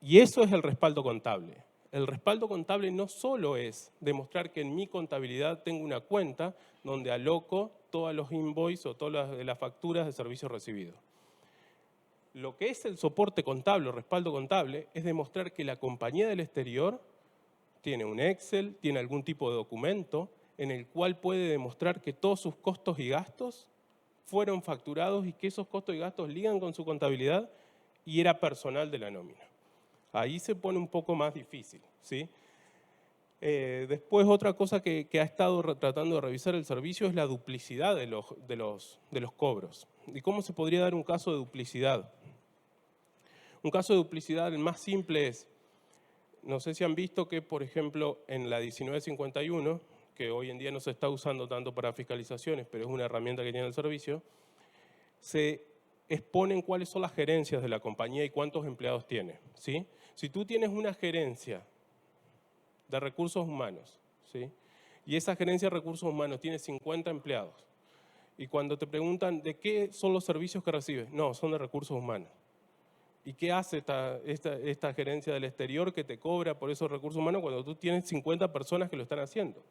Y eso es el respaldo contable. El respaldo contable no solo es demostrar que en mi contabilidad tengo una cuenta donde aloco todos los invoices o todas las facturas de servicios recibidos. Lo que es el soporte contable o respaldo contable es demostrar que la compañía del exterior tiene un Excel, tiene algún tipo de documento en el cual puede demostrar que todos sus costos y gastos fueron facturados y que esos costos y gastos ligan con su contabilidad y era personal de la nómina. Ahí se pone un poco más difícil, ¿sí? Después, otra cosa que ha estado tratando de revisar el servicio es la duplicidad de los cobros. ¿Y cómo se podría dar un caso de duplicidad? Un caso de duplicidad, el más simple es, no sé si han visto que, por ejemplo, en la 1951, que hoy en día no se está usando tanto para fiscalizaciones, pero es una herramienta que tiene el servicio, se exponen cuáles son las gerencias de la compañía y cuántos empleados tiene, ¿sí? Si tú tienes una gerencia de recursos humanos, ¿sí? Y esa gerencia de recursos humanos tiene 50 empleados, y cuando te preguntan de qué son los servicios que recibes, no, son de recursos humanos. ¿Y qué hace esta gerencia del exterior que te cobra por esos recursos humanos cuando tú tienes 50 personas que lo están haciendo?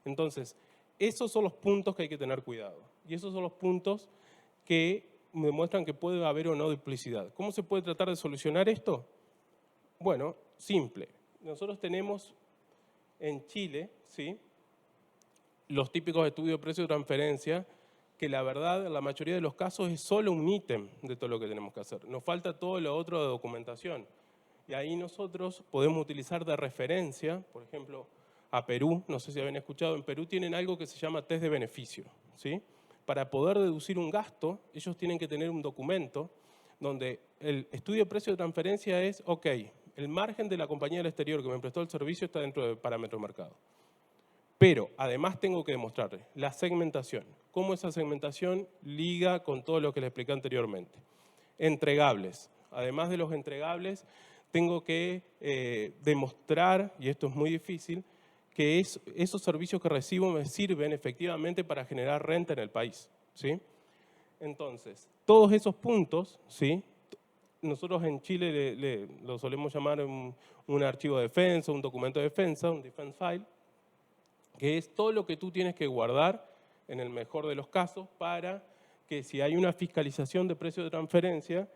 Entonces, esos son los puntos que hay que tener cuidado. Y esos son los puntos que demuestran que puede haber o no duplicidad. ¿Cómo se puede tratar de solucionar esto? Bueno, simple. Nosotros tenemos en Chile, ¿sí?, los típicos estudios de precio de transferencia, que la verdad, en la mayoría de los casos, es solo un ítem de todo lo que tenemos que hacer. Nos falta todo lo otro de documentación. Y ahí nosotros podemos utilizar de referencia, por ejemplo, a Perú. No sé si habían escuchado, en Perú tienen algo que se llama test de beneficio, ¿sí? Para poder deducir un gasto, ellos tienen que tener un documento donde el estudio de precio de transferencia es, ok, el margen de la compañía del exterior que me prestó el servicio está dentro del parámetro de mercado. Pero además tengo que demostrarle la segmentación, cómo esa segmentación liga con todo lo que les expliqué anteriormente. Entregables. Además de los entregables, tengo que demostrar, y esto es muy difícil, que esos servicios que recibo me sirven efectivamente para generar renta en el país, ¿sí? Entonces, todos esos puntos, ¿sí?, nosotros en Chile lo solemos llamar un archivo de defensa, un documento de defensa, un defense file, que es todo lo que tú tienes que guardar, en el mejor de los casos, para que si hay una fiscalización de precio de transferencia,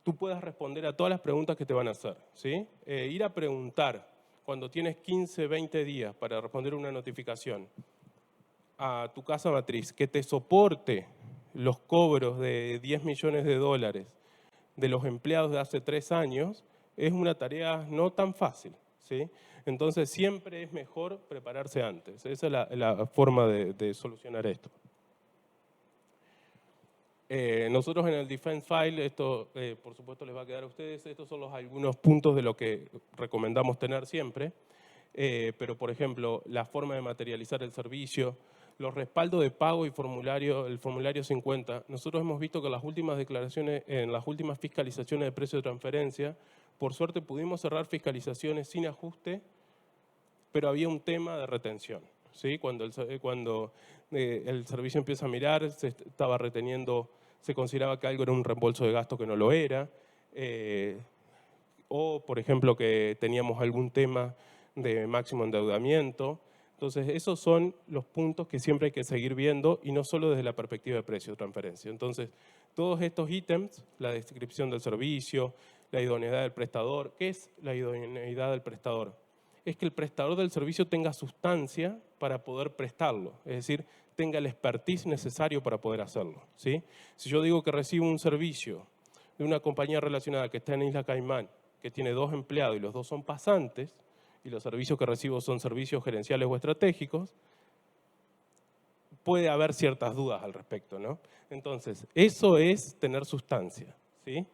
tú puedas responder a todas las preguntas que te van a hacer, ¿sí? Ir a preguntar, cuando tienes 15, 20 días para responder una notificación a tu casa matriz, que te soporte los cobros de $10 millones de los empleados de hace 3 años, es una tarea no tan fácil, ¿sí? Entonces, siempre es mejor prepararse antes. Esa es la forma de solucionar esto. Nosotros en el Defense File, esto por supuesto les va a quedar a ustedes, estos son algunos puntos de lo que recomendamos tener siempre, pero por ejemplo, la forma de materializar el servicio, los respaldos de pago y el formulario 50. Nosotros hemos visto que en las últimas declaraciones, en las últimas fiscalizaciones de precio de transferencia, por suerte pudimos cerrar fiscalizaciones sin ajuste, pero había un tema de retención, ¿sí? Cuando el servicio empieza a mirar, se estaba reteniendo, se consideraba que algo era un reembolso de gasto que no lo era, o por ejemplo que teníamos algún tema de máximo endeudamiento. Entonces, esos son los puntos que siempre hay que seguir viendo y no solo desde la perspectiva de precio de transferencia. Entonces, todos estos ítems, la descripción del servicio, la idoneidad del prestador. ¿Qué es la idoneidad del prestador? Es que el prestador del servicio tenga sustancia para poder prestarlo, es decir, tenga el expertise necesario para poder hacerlo, ¿sí? Si yo digo que recibo un servicio de una compañía relacionada que está en Isla Caimán, que tiene 2 empleados y los 2 son pasantes, y los servicios que recibo son servicios gerenciales o estratégicos, puede haber ciertas dudas al respecto, ¿no? Entonces, eso es tener sustancia, ¿sí?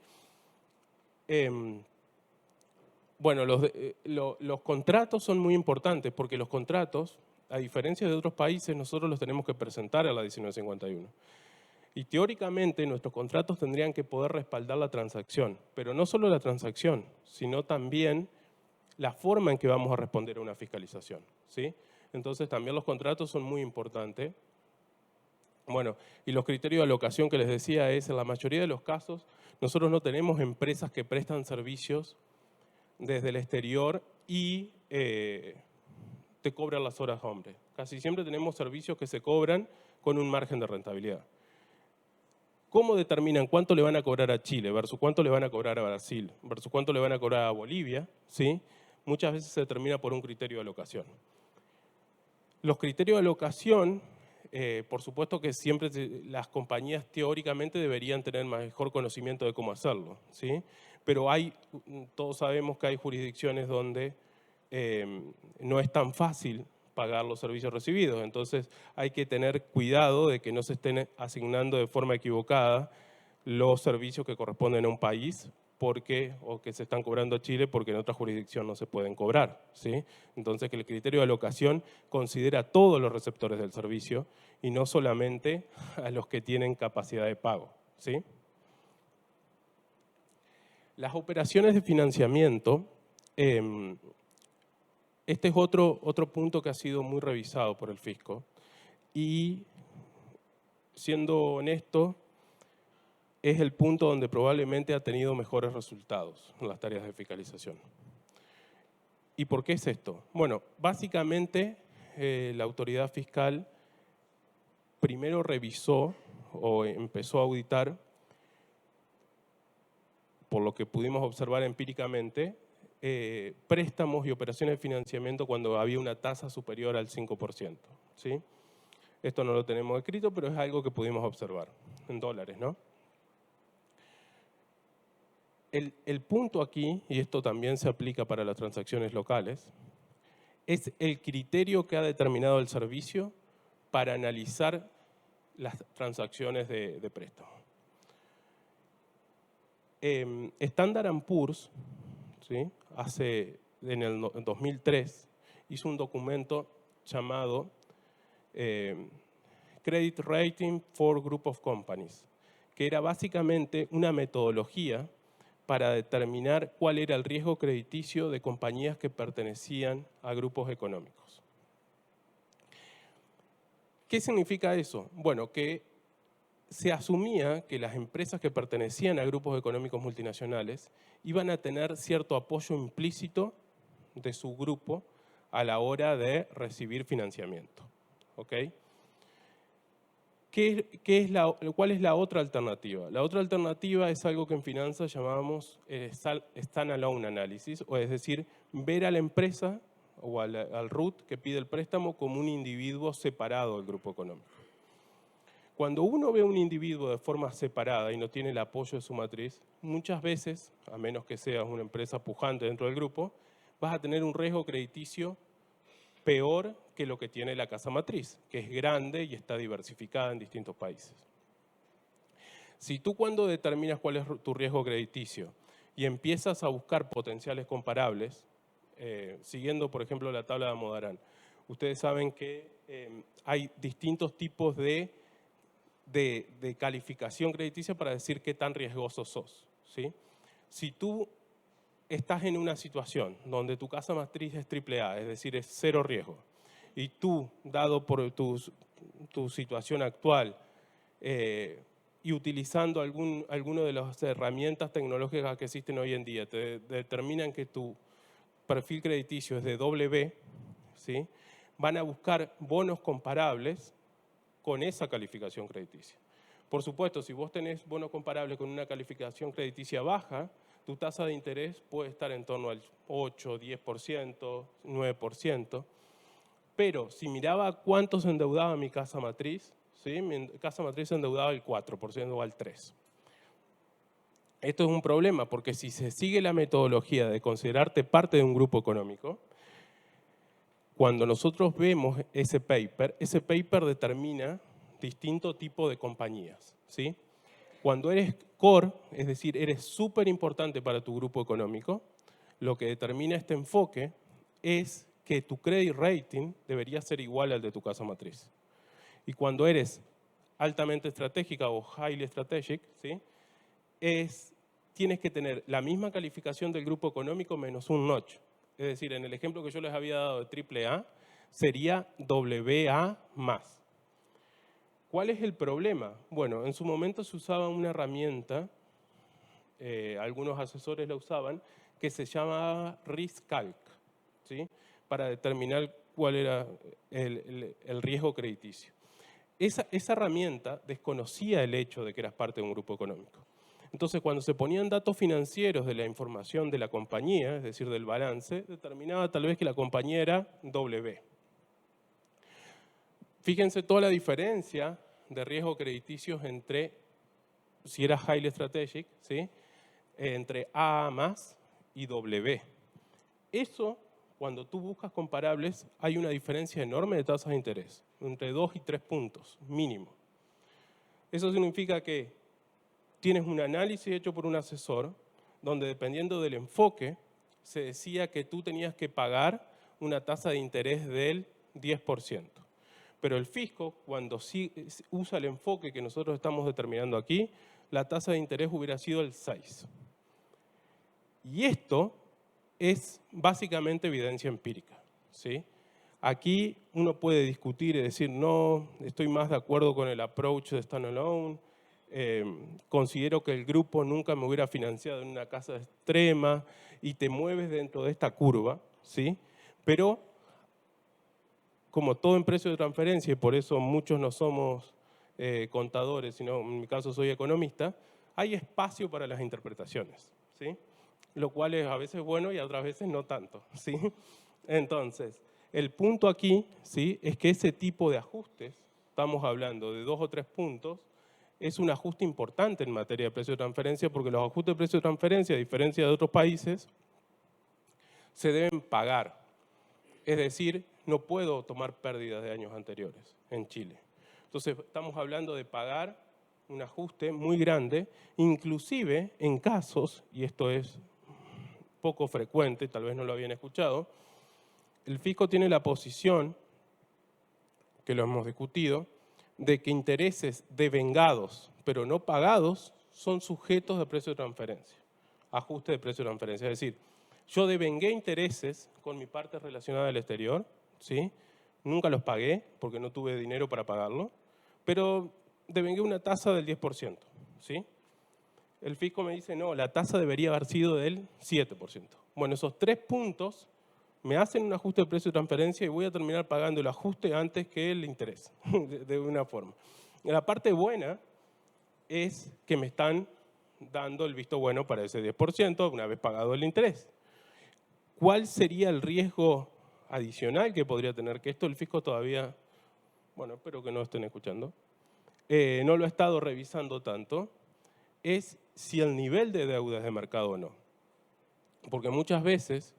Bueno, los contratos son muy importantes porque los contratos, a diferencia de otros países, nosotros los tenemos que presentar a la 1951. Y teóricamente nuestros contratos tendrían que poder respaldar la transacción, pero no solo la transacción, sino también la forma en que vamos a responder a una fiscalización, ¿sí? Entonces también los contratos son muy importantes. Bueno, y los criterios de alocación que les decía es, en la mayoría de los casos, nosotros no tenemos empresas que prestan servicios desde el exterior y te cobran las horas hombre. Casi siempre tenemos servicios que se cobran con un margen de rentabilidad. ¿Cómo determinan cuánto le van a cobrar a Chile versus cuánto le van a cobrar a Brasil versus cuánto le van a cobrar a Bolivia? ¿Sí? Muchas veces se determina por un criterio de alocación. Los criterios de alocación, por supuesto que siempre las compañías teóricamente deberían tener mejor conocimiento de cómo hacerlo, ¿sí? Pero todos sabemos que hay jurisdicciones donde no es tan fácil pagar los servicios recibidos. Entonces hay que tener cuidado de que no se estén asignando de forma equivocada los servicios que corresponden a un país o que se están cobrando a Chile porque en otra jurisdicción no se pueden cobrar, ¿sí? Entonces que el criterio de alocación considera a todos los receptores del servicio y no solamente a los que tienen capacidad de pago, ¿sí? Las operaciones de financiamiento, este es otro punto que ha sido muy revisado por el fisco y, siendo honesto, es el punto donde probablemente ha tenido mejores resultados en las tareas de fiscalización. ¿Y por qué es esto? Bueno, básicamente la autoridad fiscal primero revisó o empezó a auditar, por lo que pudimos observar empíricamente, préstamos y operaciones de financiamiento cuando había una tasa superior al 5%, ¿sí? Esto no lo tenemos escrito, pero es algo que pudimos observar en dólares, ¿no? El punto aquí, y esto también se aplica para las transacciones locales, es el criterio que ha determinado el servicio para analizar las transacciones de préstamo. Standard & Poor's, ¿sí? En el 2003, hizo un documento llamado Credit Rating for Group of Companies, que era básicamente una metodología para determinar cuál era el riesgo crediticio de compañías que pertenecían a grupos económicos. ¿Qué significa eso? Bueno, que se asumía que las empresas que pertenecían a grupos económicos multinacionales iban a tener cierto apoyo implícito de su grupo a la hora de recibir financiamiento, ¿ok? ¿Cuál es la otra alternativa? La otra alternativa es algo que en finanzas llamamos stand-alone analysis, o es decir, ver a la empresa o al RUT que pide el préstamo como un individuo separado del grupo económico. Cuando uno ve a un individuo de forma separada y no tiene el apoyo de su matriz, muchas veces, a menos que seas una empresa pujante dentro del grupo, vas a tener un riesgo crediticio peor que lo que tiene la casa matriz, que es grande y está diversificada en distintos países. Si tú, cuando determinas cuál es tu riesgo crediticio y empiezas a buscar potenciales comparables, siguiendo por ejemplo la tabla de Amodarán, ustedes saben que hay distintos tipos de calificación crediticia para decir qué tan riesgoso sos, ¿sí? Si tú estás en una situación donde tu casa matriz es AAA, es decir, es cero riesgo, y tú, dado por tu situación actual y utilizando alguno de las herramientas tecnológicas que existen hoy en día, te determinan que tu perfil crediticio es de B, ¿sí? Van a buscar bonos comparables con esa calificación crediticia. Por supuesto, si vos tenés bonos comparables con una calificación crediticia baja, tu tasa de interés puede estar en torno al 8, 10%, 9%. Pero si miraba cuánto se endeudaba mi casa matriz, ¿sí? Mi casa matriz se endeudaba el 4% o al 3%. Esto es un problema porque si se sigue la metodología de considerarte parte de un grupo económico, Cuando nosotros vemos ese paper determina distinto tipo de compañías, ¿sí? Cuando eres core, es decir, eres súper importante para tu grupo económico, lo que determina este enfoque es que tu credit rating debería ser igual al de tu casa matriz. Y cuando eres altamente estratégica o highly strategic, ¿sí? Tienes que tener la misma calificación del grupo económico menos un notch. Es decir, en el ejemplo que yo les había dado de AAA, sería AA+. ¿Cuál es el problema? Bueno, en su momento se usaba una herramienta, algunos asesores la usaban, que se llama RiskCalc, ¿sí? Para determinar cuál era el riesgo crediticio. Esa herramienta desconocía el hecho de que eras parte de un grupo económico. Entonces, cuando se ponían datos financieros de la información de la compañía, es decir, del balance, determinaba tal vez que la compañía era W. Fíjense toda la diferencia de riesgo crediticios entre, si era highly strategic, ¿sí? Entre AA+ y W. Eso, cuando tú buscas comparables, hay una diferencia enorme de tasas de interés, entre 2 y 3 puntos, mínimo. Eso significa que tienes un análisis hecho por un asesor, donde dependiendo del enfoque, se decía que tú tenías que pagar una tasa de interés del 10%. Pero el fisco, cuando sí usa el enfoque que nosotros estamos determinando aquí, la tasa de interés hubiera sido el 6%. Y esto es básicamente evidencia empírica, ¿sí? Aquí uno puede discutir y decir, no, estoy más de acuerdo con el approach de standalone, considero que el grupo nunca me hubiera financiado en una casa extrema y te mueves dentro de esta curva, ¿sí? Pero como todo en precio de transferencia, y por eso muchos no somos contadores, sino en mi caso soy economista, hay espacio para las interpretaciones, ¿sí? Lo cual es a veces bueno y a otras veces no tanto, ¿sí? Entonces, el punto aquí, ¿sí? Es que ese tipo de ajustes, estamos hablando de 2 o 3 puntos, es un ajuste importante en materia de precio de transferencia porque los ajustes de precio de transferencia, a diferencia de otros países, se deben pagar. Es decir, no puedo tomar pérdidas de años anteriores en Chile. Entonces, estamos hablando de pagar un ajuste muy grande, inclusive en casos, y esto es poco frecuente, tal vez no lo habían escuchado, el fisco tiene la posición, que lo hemos discutido, de que intereses devengados pero no pagados son sujetos de precio de transferencia, ajuste de precio de transferencia. Es decir, yo devengué intereses con mi parte relacionada al exterior, ¿sí? Nunca los pagué porque no tuve dinero para pagarlo, pero devengué una tasa del 10%, ¿sí? El fisco me dice, no, la tasa debería haber sido del 7%. Bueno, esos 3 puntos me hacen un ajuste de precio de transferencia y voy a terminar pagando el ajuste antes que el interés, de una forma. La parte buena es que me están dando el visto bueno para ese 10% una vez pagado el interés. ¿Cuál sería el riesgo adicional que podría tener? Que esto el fisco todavía, bueno, espero que no estén escuchando, no lo ha estado revisando tanto, es si el nivel de deuda es de mercado o no. Porque muchas veces,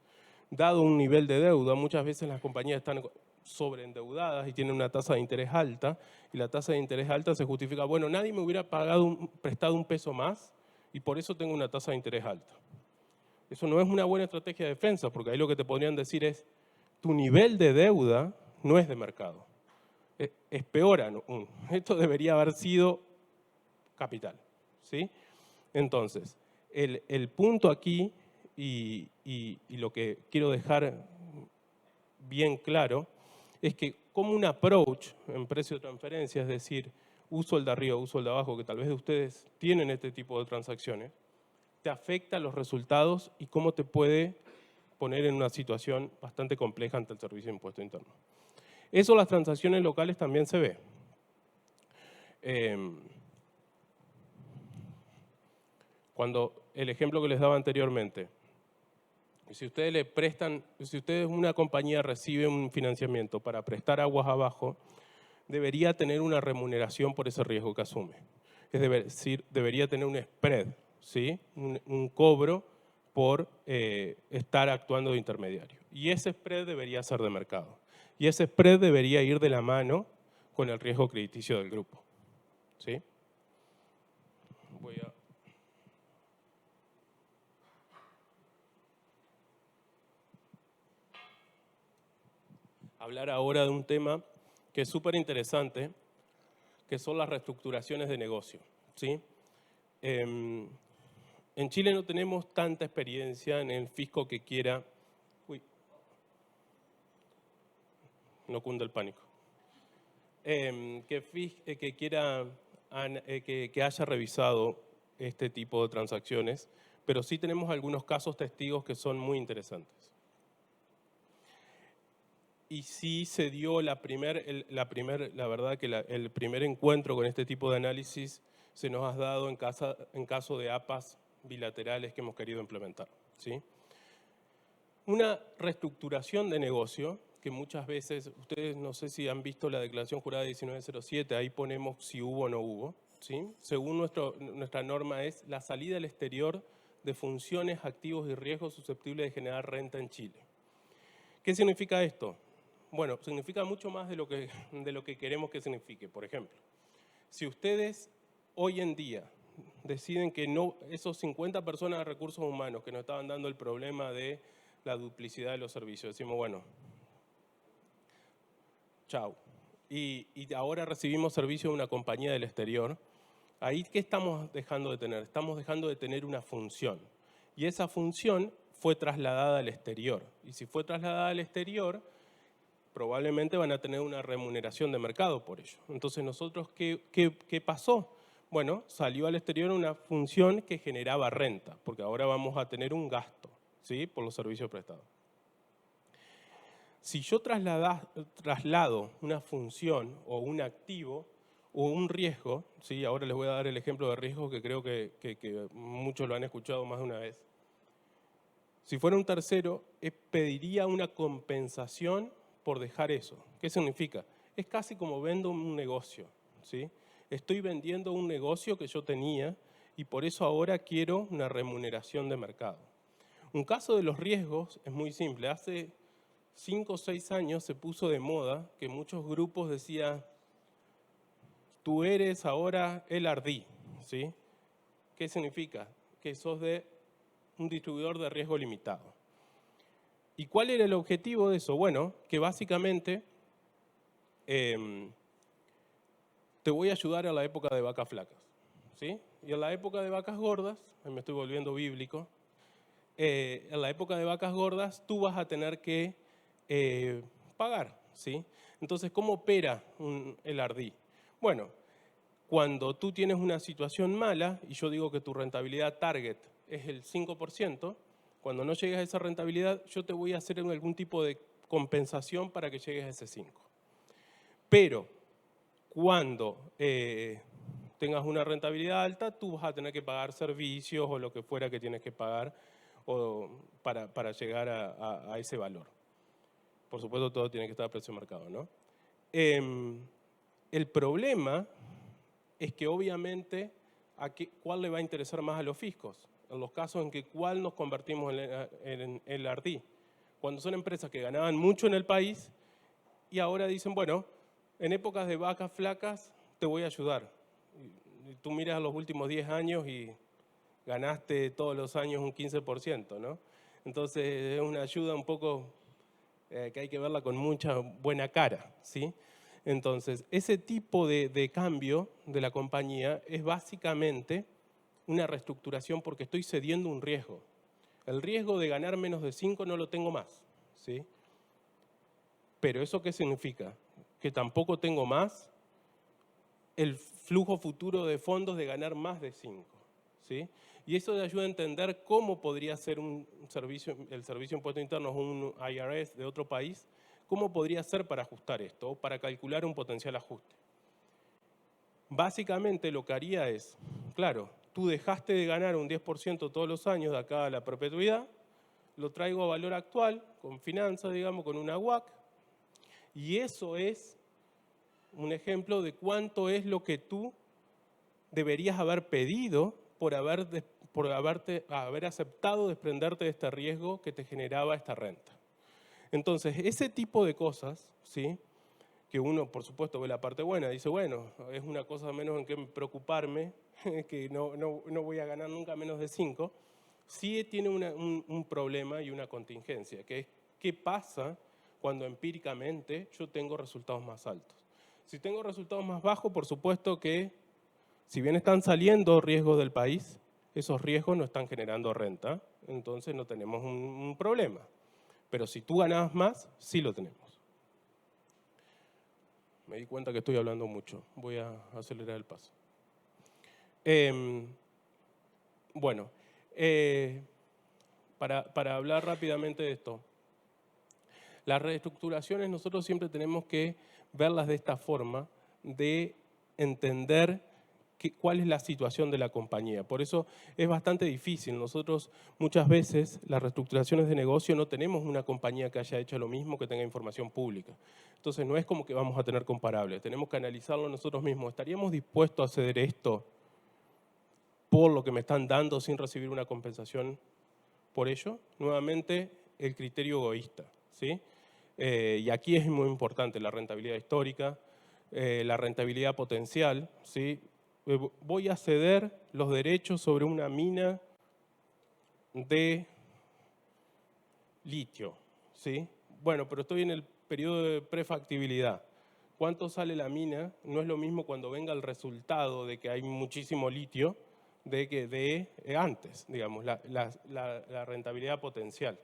dado un nivel de deuda, muchas veces las compañías están sobreendeudadas y tienen una tasa de interés alta, y la tasa de interés alta se justifica, bueno, nadie me hubiera prestado un peso más y por eso tengo una tasa de interés alta. Eso no es una buena estrategia de defensa, porque ahí lo que te podrían decir es, tu nivel de deuda no es de mercado, es peor aún. Esto debería haber sido capital, ¿sí? Entonces, el punto aquí, y lo que quiero dejar bien claro, es que como un approach en precio de transferencia, es decir, uso el de arriba, uso el de abajo, que tal vez ustedes tienen este tipo de transacciones, te afecta los resultados y cómo te puede poner en una situación bastante compleja ante el Servicio de Impuesto Interno. Eso en las transacciones locales también se ve. Cuando el ejemplo que les daba anteriormente, si ustedes una compañía recibe un financiamiento para prestar aguas abajo, debería tener una remuneración por ese riesgo que asume. Es decir, debería tener un spread, ¿sí? Un cobro por estar actuando de intermediario. Y ese spread debería ser de mercado. Y ese spread debería ir de la mano con el riesgo crediticio del grupo. ¿Sí? Voy a... hablar ahora de un tema que es súper interesante, que son las reestructuraciones de negocio. ¿Sí? En Chile no tenemos tanta experiencia en el fisco que quiera... Uy, no cunde el pánico. Que quiera, que haya revisado este tipo de transacciones, pero sí tenemos algunos casos testigos que son muy interesantes. Y sí se dio la verdad que el primer encuentro con este tipo de análisis se nos ha dado en caso de APAs bilaterales que hemos querido implementar. ¿Sí? Una reestructuración de negocio, que muchas veces, ustedes no sé si han visto la declaración jurada 1907, ahí ponemos si hubo o no hubo. ¿Sí? Según nuestra norma es la salida al exterior de funciones, activos y riesgos susceptibles de generar renta en Chile. ¿Qué significa esto? Bueno, significa mucho más de lo que queremos que signifique. Por ejemplo, si ustedes hoy en día deciden que no, esos 50 personas de recursos humanos que nos estaban dando el problema de la duplicidad de los servicios, decimos, bueno, chao. Y ahora recibimos servicio de una compañía del exterior, ahí ¿qué estamos dejando de tener? Estamos dejando de tener una función. Y esa función fue trasladada al exterior. Y si fue trasladada al exterior, probablemente van a tener una remuneración de mercado por ello. Entonces, nosotros, ¿qué pasó? Bueno, salió al exterior una función que generaba renta, porque ahora vamos a tener un gasto, ¿sí? Por los servicios prestados. Si yo traslado una función o un activo o un riesgo, ¿sí? Ahora les voy a dar el ejemplo de riesgo que creo que muchos lo han escuchado más de una vez. Si fuera un tercero, pediría una compensación por dejar eso. ¿Qué significa? Es casi como vendo un negocio, ¿sí? Estoy vendiendo un negocio que yo tenía y por eso ahora quiero una remuneración de mercado. Un caso de los riesgos es muy simple. Hace 5 o 6 años se puso de moda que muchos grupos decían, tú eres ahora el Ardí, ¿sí? ¿Qué significa? Que sos de un distribuidor de riesgo limitado. ¿Y cuál era el objetivo de eso? Bueno, que básicamente te voy a ayudar a la época de vacas flacas, ¿sí? Y en la época de vacas gordas, me estoy volviendo bíblico, en la época de vacas gordas tú vas a tener que pagar, ¿sí? Entonces, ¿cómo opera el Ardí? Bueno, cuando tú tienes una situación mala, y yo digo que tu rentabilidad target es el 5%, cuando no llegues a esa rentabilidad, yo te voy a hacer algún tipo de compensación para que llegues a ese 5. Pero cuando tengas una rentabilidad alta, tú vas a tener que pagar servicios o lo que fuera que tienes que pagar para llegar a ese valor. Por supuesto, todo tiene que estar a precio de mercado, ¿no? El problema es que obviamente, ¿cuál le va a interesar más a los fiscos? En los casos en que ¿cuál nos convertimos en el Ardí? Cuando son empresas que ganaban mucho en el país y ahora dicen, bueno, en épocas de vacas flacas te voy a ayudar. Y tú miras los últimos 10 años y ganaste todos los años un 15%, ¿no? Entonces es una ayuda un poco que hay que verla con mucha buena cara, ¿sí? Entonces, ese tipo de cambio de la compañía es básicamente una reestructuración porque estoy cediendo un riesgo. El riesgo de ganar menos de 5 no lo tengo más, ¿sí? Pero ¿eso qué significa? Que tampoco tengo más el flujo futuro de fondos de ganar más de 5, ¿sí? Y eso te ayuda a entender cómo podría ser el servicio de impuesto interno o un IRS de otro país, cómo podría ser para ajustar esto o para calcular un potencial ajuste. Básicamente lo que haría es, claro, tú dejaste de ganar un 10% todos los años de acá a la perpetuidad, lo traigo a valor actual, con finanzas, digamos, con una WACC, y eso es un ejemplo de cuánto es lo que tú deberías haber pedido por haber aceptado desprenderte de este riesgo que te generaba esta renta. Entonces, ese tipo de cosas, ¿sí?, que uno, por supuesto, ve la parte buena, dice, bueno, es una cosa menos en que preocuparme, que no voy a ganar nunca menos de 5, sí tiene un problema y una contingencia, que es qué pasa cuando empíricamente yo tengo resultados más altos. Si tengo resultados más bajos, por supuesto que, si bien están saliendo riesgos del país, esos riesgos no están generando renta, entonces no tenemos un problema. Pero si tú ganas más, sí lo tenemos. Me di cuenta que estoy hablando mucho. Voy a acelerar el paso. Bueno, para hablar rápidamente de esto. Las reestructuraciones nosotros siempre tenemos que verlas de esta forma, de entender cuál es la situación de la compañía. Por eso es bastante difícil. Nosotros muchas veces las reestructuraciones de negocio no tenemos una compañía que haya hecho lo mismo, que tenga información pública. Entonces no es como que vamos a tener comparables. Tenemos que analizarlo nosotros mismos. ¿Estaríamos dispuestos a ceder esto por lo que me están dando sin recibir una compensación por ello? Nuevamente, el criterio egoísta, ¿sí? Y aquí es muy importante la rentabilidad histórica, la rentabilidad potencial, ¿sí? Voy a ceder los derechos sobre una mina de litio, ¿sí? Bueno, pero estoy en el periodo de prefactibilidad. ¿Cuánto sale la mina? No es lo mismo cuando venga el resultado de que hay muchísimo litio de que de antes, digamos, la rentabilidad potencial.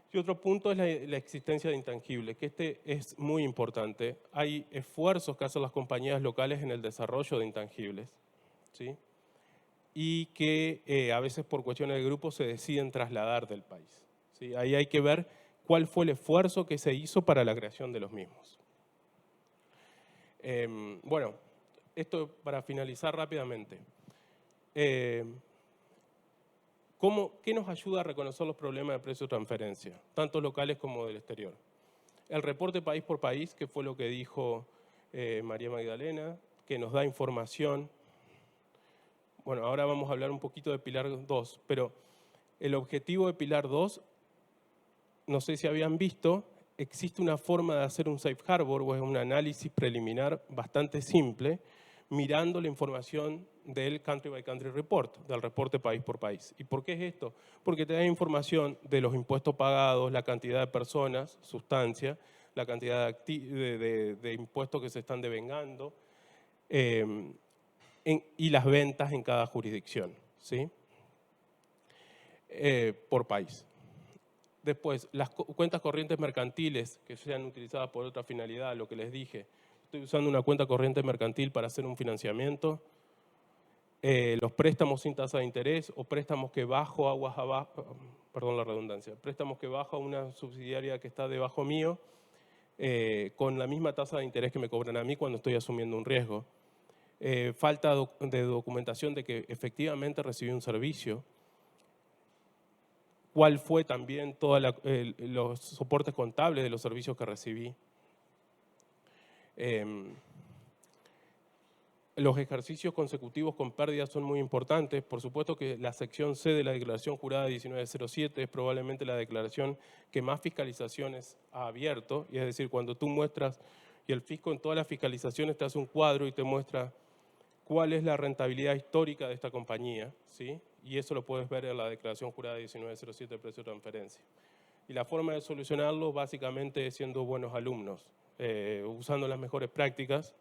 Y otro punto es la existencia de intangibles, que este es muy importante. Hay esfuerzos que hacen las compañías locales en el desarrollo de intangibles, ¿sí? Y que a veces por cuestiones de grupo se deciden trasladar del país, ¿sí? Ahí hay que ver cuál fue el esfuerzo que se hizo para la creación de los mismos. Bueno, esto para finalizar rápidamente. ¿Qué nos ayuda a reconocer los problemas de precio de transferencia, tanto locales como del exterior? El reporte país por país, que fue lo que dijo María Magdalena, que nos da información. Bueno, ahora vamos a hablar un poquito de Pilar 2, pero el objetivo de Pilar 2, no sé si habían visto, existe una forma de hacer un safe harbor, o es un análisis preliminar bastante simple, mirando la información del Country by Country Report, del reporte país por país. ¿Y por qué es esto? Porque te da información de los impuestos pagados, la cantidad de personas, sustancia, la cantidad de impuestos que se están devengando y las ventas en cada jurisdicción, ¿sí? Por país. Después, las cuentas corrientes mercantiles que sean utilizadas por otra finalidad, lo que les dije. Estoy usando una cuenta corriente mercantil para hacer un financiamiento. Los préstamos sin tasa de interés o préstamos que bajo aguas abajo, perdón la redundancia, préstamos que bajo a una subsidiaria que está debajo mío con la misma tasa de interés que me cobran a mí cuando estoy asumiendo un riesgo. Falta de documentación de que efectivamente recibí un servicio. ¿Cuál fue también todos los soportes contables de los servicios que recibí? Los ejercicios consecutivos con pérdidas son muy importantes. Por supuesto que la sección C de la declaración jurada 1907 es probablemente la declaración que más fiscalizaciones ha abierto. Y es decir, cuando tú muestras, y el fisco en todas las fiscalizaciones te hace un cuadro y te muestra cuál es la rentabilidad histórica de esta compañía, ¿sí? Y eso lo puedes ver en la declaración jurada 1907 de precio de transferencia. Y la forma de solucionarlo básicamente es siendo buenos alumnos, usando las mejores prácticas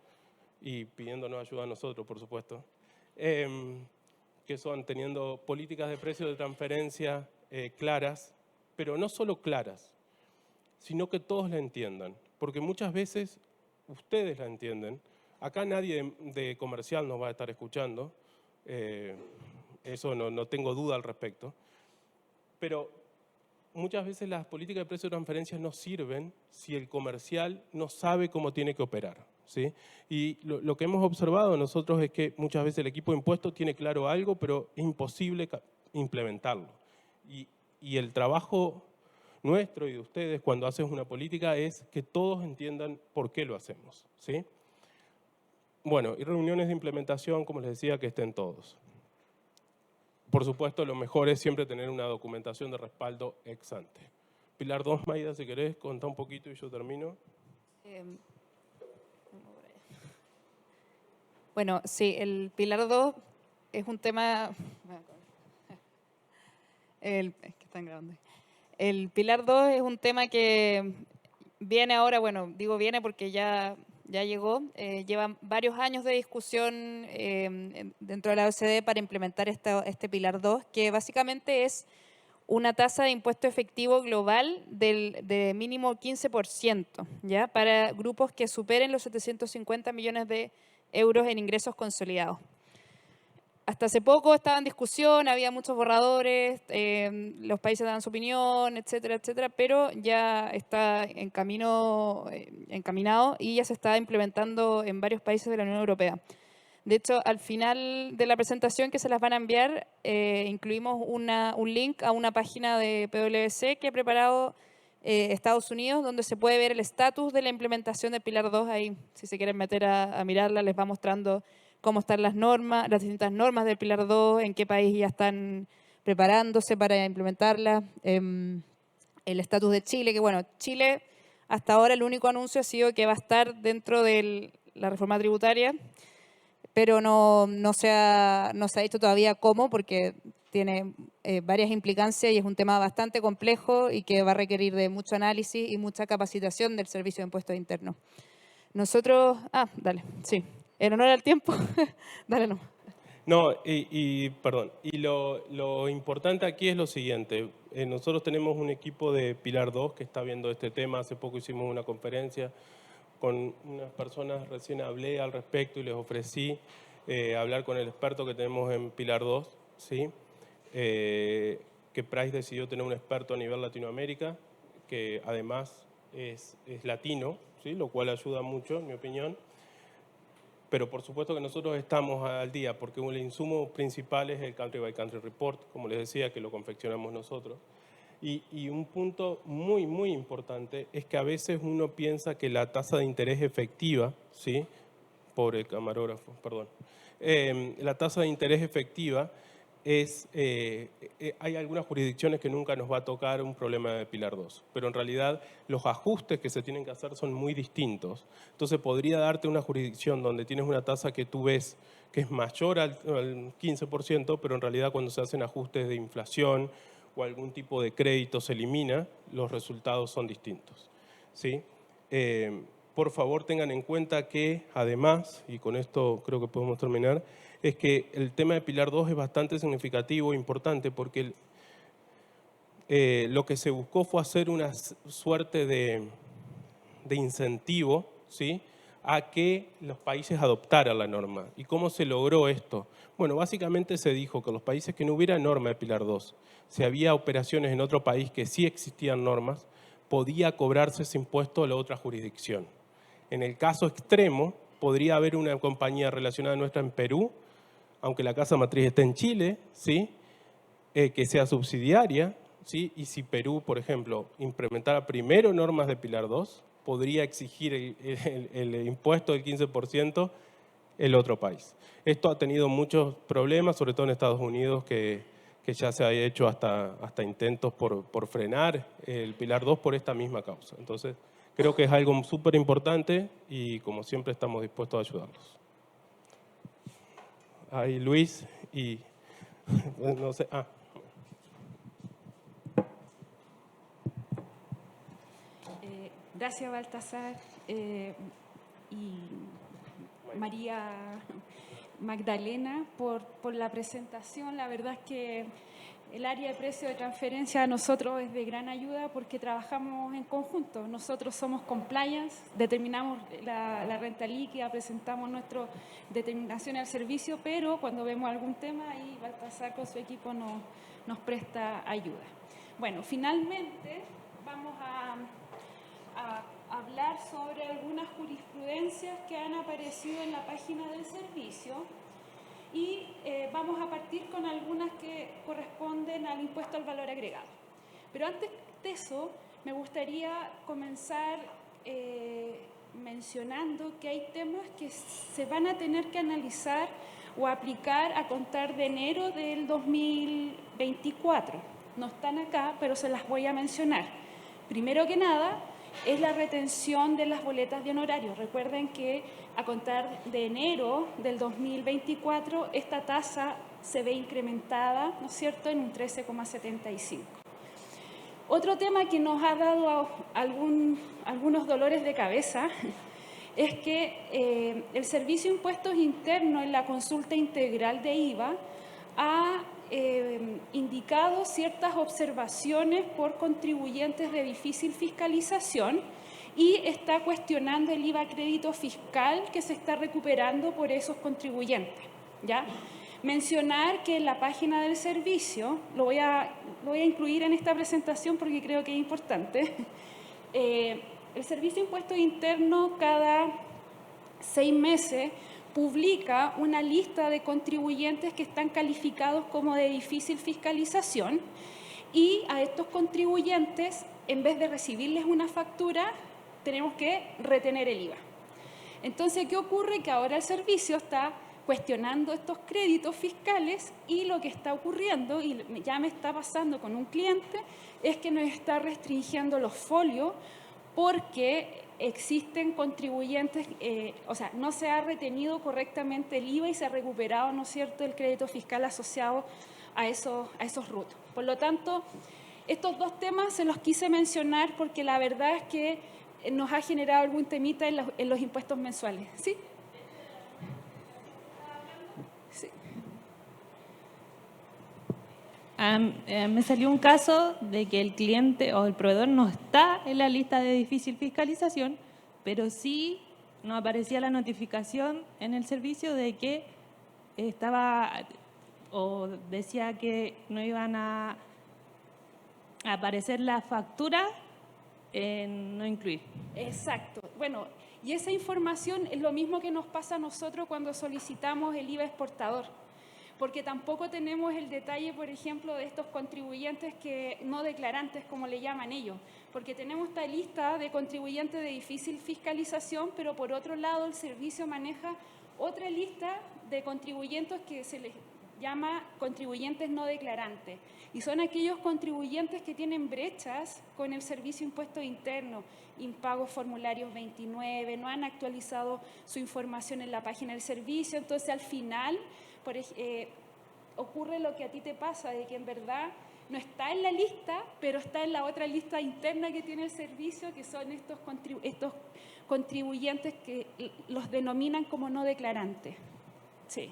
y pidiéndonos ayuda a nosotros, por supuesto, que son teniendo políticas de precio de transferencia claras, pero no solo claras, sino que todos la entiendan, porque muchas veces ustedes la entienden. Acá nadie de comercial nos va a estar escuchando, eso no tengo duda al respecto, pero muchas veces las políticas de precio de transferencia no sirven si el comercial no sabe cómo tiene que operar, ¿sí? Y lo que hemos observado nosotros es que muchas veces el equipo de impuestos tiene claro algo, pero es imposible implementarlo. Y el trabajo nuestro y de ustedes cuando haces una política es que todos entiendan por qué lo hacemos, ¿sí? Bueno, y reuniones de implementación, como les decía, que estén todos. Por supuesto, lo mejor es siempre tener una documentación de respaldo ex ante. Pilar 2, Maida, si querés, contá un poquito y yo termino. Bueno, sí, el Pilar 2 es un tema... es que están grabando. El Pilar 2 es un tema que viene ahora, bueno, digo viene porque ya llegó, lleva varios años de discusión dentro de la OCDE para implementar este Pilar 2, que básicamente es una tasa de impuesto efectivo global de mínimo 15%, ¿ya? Para grupos que superen los 750 millones de euros en ingresos consolidados. Hasta hace poco estaba en discusión, había muchos borradores, los países daban su opinión, etcétera, etcétera, pero ya está encaminado y ya se está implementando en varios países de la Unión Europea. De hecho, al final de la presentación que se las van a enviar, incluimos un link a una página de PwC que ha preparado Estados Unidos, donde se puede ver el estatus de la implementación del Pilar 2. Ahí, si se quieren meter a mirarla, les va mostrando cómo están las normas, las distintas normas del Pilar 2, en qué país ya están preparándose para implementarla. El estatus de Chile, que bueno, Chile hasta ahora el único anuncio ha sido que va a estar dentro de la reforma tributaria, pero no se ha dicho todavía cómo, porque tiene varias implicancias y es un tema bastante complejo y que va a requerir de mucho análisis y mucha capacitación del Servicio de Impuestos Internos. Nosotros... dale, sí. En honor al tiempo, dale no. No, perdón, y lo importante aquí es lo siguiente. Nosotros tenemos un equipo de Pilar 2 que está viendo este tema. Hace poco hicimos una conferencia con unas personas, recién hablé al respecto y les ofrecí hablar con el experto que tenemos en Pilar 2, ¿sí? Que Price decidió tener un experto a nivel Latinoamérica, que además es latino, ¿sí? Lo cual ayuda mucho, en mi opinión. Pero por supuesto que nosotros estamos al día, porque el insumo principal es el Country by Country Report, como les decía, que lo confeccionamos nosotros. Y un punto muy, muy importante es que a veces uno piensa que la tasa de interés efectiva, ¿sí? Pobre camarógrafo, perdón. La tasa de interés efectiva es, hay algunas jurisdicciones que nunca nos va a tocar un problema de Pilar 2, pero en realidad los ajustes que se tienen que hacer son muy distintos. Entonces podría darte una jurisdicción donde tienes una tasa que tú ves que es mayor al 15%, pero en realidad cuando se hacen ajustes de inflación o algún tipo de crédito se elimina, los resultados son distintos, ¿sí? Por favor, tengan en cuenta que, además, y con esto creo que podemos terminar, es que el tema de Pilar 2 es bastante significativo e importante porque lo que se buscó fue hacer una suerte de incentivo, ¿sí?, a que los países adoptaran la norma. ¿Y cómo se logró esto? Bueno, básicamente se dijo que los países que no hubiera norma de Pilar 2, si había operaciones en otro país que sí existían normas, podía cobrarse ese impuesto a la otra jurisdicción. En el caso extremo, podría haber una compañía relacionada nuestra en Perú, aunque la casa matriz esté en Chile, ¿sí?, que sea subsidiaria, ¿sí? Y si Perú, por ejemplo, implementara primero normas de Pilar 2, podría exigir el impuesto del 15% el otro país. Esto ha tenido muchos problemas, sobre todo en Estados Unidos, que ya se ha hecho hasta intentos por frenar el Pilar 2 por esta misma causa. Entonces, creo que es algo súper importante y, como siempre, estamos dispuestos a ayudarlos. Ahí Luis y... no sé... Gracias, Baltasar y María Magdalena por la presentación. La verdad es que el área de precio de transferencia a nosotros es de gran ayuda porque trabajamos en conjunto. Nosotros somos compliance, determinamos la renta líquida, presentamos nuestra determinación al servicio, pero cuando vemos algún tema, ahí Baltasar con su equipo nos presta ayuda. Bueno, finalmente vamos a hablar sobre algunas jurisprudencias que han aparecido en la página del servicio y vamos a partir con algunas que corresponden al impuesto al valor agregado. Pero antes de eso, me gustaría comenzar mencionando que hay temas que se van a tener que analizar o aplicar a contar de enero del 2024. No están acá, pero se las voy a mencionar. Primero que nada, es la retención de las boletas de honorarios. Recuerden que a contar de enero del 2024, esta tasa se ve incrementada, ¿no es cierto?, en un 13,75. Otro tema que nos ha dado algunos dolores de cabeza es que el Servicio de Impuestos Internos en la consulta integral de IVA ha indicado ciertas observaciones por contribuyentes de difícil fiscalización y está cuestionando el IVA crédito fiscal que se está recuperando por esos contribuyentes, ¿ya? Mencionar que en la página del servicio, lo voy a incluir en esta presentación porque creo que es importante, el Servicio de Impuestos Internos cada 6 meses publica una lista de contribuyentes que están calificados como de difícil fiscalización y a estos contribuyentes, en vez de recibirles una factura, tenemos que retener el IVA. Entonces, ¿qué ocurre? Que ahora el servicio está cuestionando estos créditos fiscales y lo que está ocurriendo, y ya me está pasando con un cliente, es que nos está restringiendo los folios porque existen contribuyentes, o sea, no se ha retenido correctamente el IVA y se ha recuperado, ¿no es cierto?, el crédito fiscal asociado a esos RUT. Por lo tanto, estos dos temas se los quise mencionar porque la verdad es que nos ha generado algún temita en los impuestos mensuales. ¿Sí? Sí. Me salió un caso de que el cliente o el proveedor no está en la lista de difícil fiscalización, pero sí nos aparecía la notificación en el servicio de que estaba o decía que no iban a aparecer la factura en no incluir. Exacto. Bueno, y esa información es lo mismo que nos pasa a nosotros cuando solicitamos el IVA exportador, porque tampoco tenemos el detalle, por ejemplo, de estos contribuyentes que no declarantes, como le llaman ellos, porque tenemos esta lista de contribuyentes de difícil fiscalización, pero por otro lado el servicio maneja otra lista de contribuyentes que se les llama contribuyentes no declarantes, y son aquellos contribuyentes que tienen brechas con el Servicio de Impuestos Internos, impagos formularios 29, no han actualizado su información en la página del servicio, entonces al final ocurre lo que a ti te pasa, de que en verdad no está en la lista, pero está en la otra lista interna que tiene el servicio, que son estos contribuyentes que los denominan como no declarantes. Sí.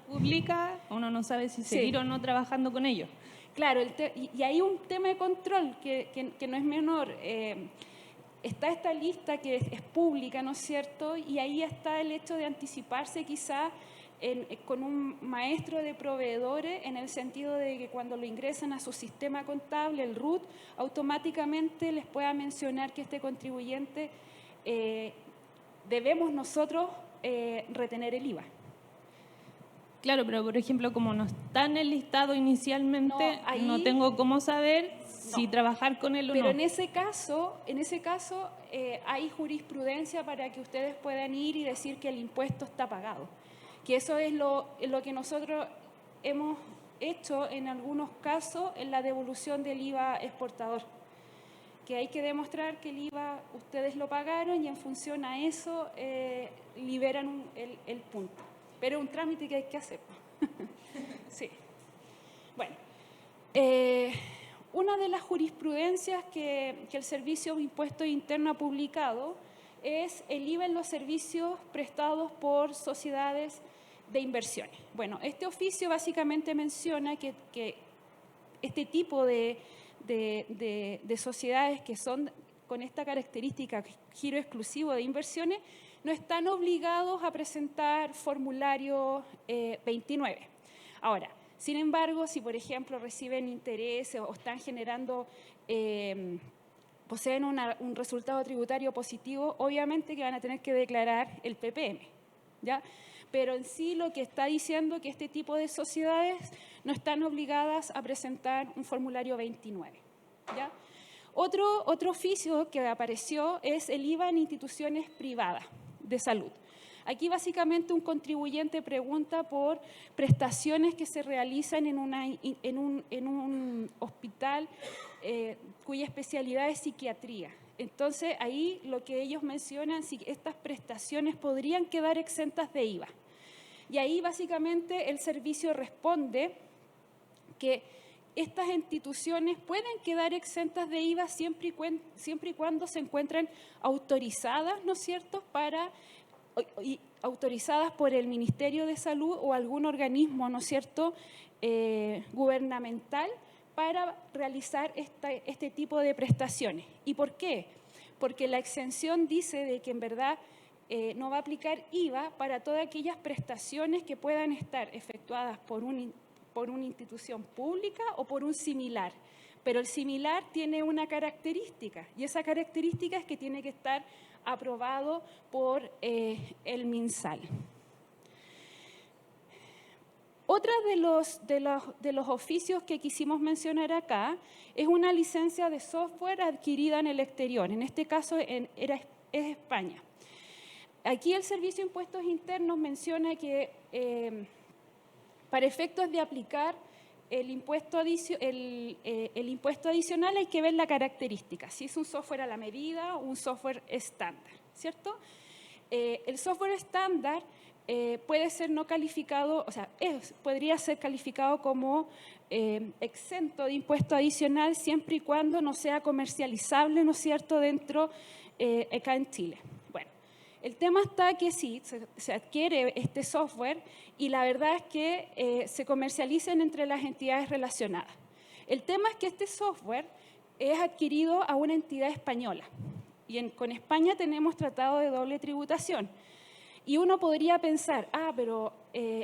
Publica, uno no sabe si seguir o no trabajando con ellos. Claro, y hay un tema de control que no es menor. Está esta lista que es pública, ¿no es cierto? Y ahí está el hecho de anticiparse quizá con un maestro de proveedores, en el sentido de que cuando lo ingresan a su sistema contable, el RUT, automáticamente les pueda mencionar que este contribuyente debemos nosotros retener el IVA. Claro, pero por ejemplo, como no está en el listado inicialmente, no tengo cómo saber si trabajar con él o no. Pero en ese caso hay jurisprudencia para que ustedes puedan ir y decir que el impuesto está pagado. Que eso es lo que nosotros hemos hecho en algunos casos en la devolución del IVA exportador. Que hay que demostrar que el IVA ustedes lo pagaron y en función a eso liberan el punto. Pero es un trámite que hay que hacer. Sí. Bueno, una de las jurisprudencias que el Servicio de Impuestos Internos ha publicado es el IVA en los servicios prestados por sociedades de inversiones. Bueno, este oficio básicamente menciona que este tipo de sociedades que son con esta característica, giro exclusivo de inversiones, no están obligados a presentar formulario 29. Ahora, sin embargo, si por ejemplo reciben intereses o están generando, poseen un resultado tributario positivo, obviamente que van a tener que declarar el PPM, ¿ya? Pero en sí lo que está diciendo que este tipo de sociedades no están obligadas a presentar un formulario 29, ¿ya? Otro oficio que apareció es el IVA en instituciones privadas de salud. Aquí básicamente un contribuyente pregunta por prestaciones que se realizan en un hospital cuya especialidad es psiquiatría. Entonces, ahí lo que ellos mencionan, si estas prestaciones podrían quedar exentas de IVA. Y ahí básicamente el servicio responde que estas instituciones pueden quedar exentas de IVA siempre y cuando se encuentren autorizadas, ¿no es cierto?, autorizadas por el Ministerio de Salud o algún organismo, ¿no es cierto?, gubernamental para realizar este tipo de prestaciones. ¿Y por qué? Porque la exención dice de que en verdad no va a aplicar IVA para todas aquellas prestaciones que puedan estar efectuadas por una institución pública o por un similar. Pero el similar tiene una característica, y esa característica es que tiene que estar aprobado por el MinSal. Otra de los oficios que quisimos mencionar acá es una licencia de software adquirida en el exterior, en este caso es España. Aquí el Servicio de Impuestos Internos menciona que para efectos de aplicar el impuesto adicional hay que ver la característica, si es un software a la medida o un software estándar, ¿cierto? El software estándar puede ser no calificado, o sea, podría ser calificado como exento de impuesto adicional siempre y cuando no sea comercializable, ¿no es cierto?, dentro acá en Chile. Bueno, el tema está que sí, se adquiere este software y la verdad es que se comercializan entre las entidades relacionadas. El tema es que este software es adquirido a una entidad española y con España tenemos tratado de doble tributación. Y uno podría pensar, pero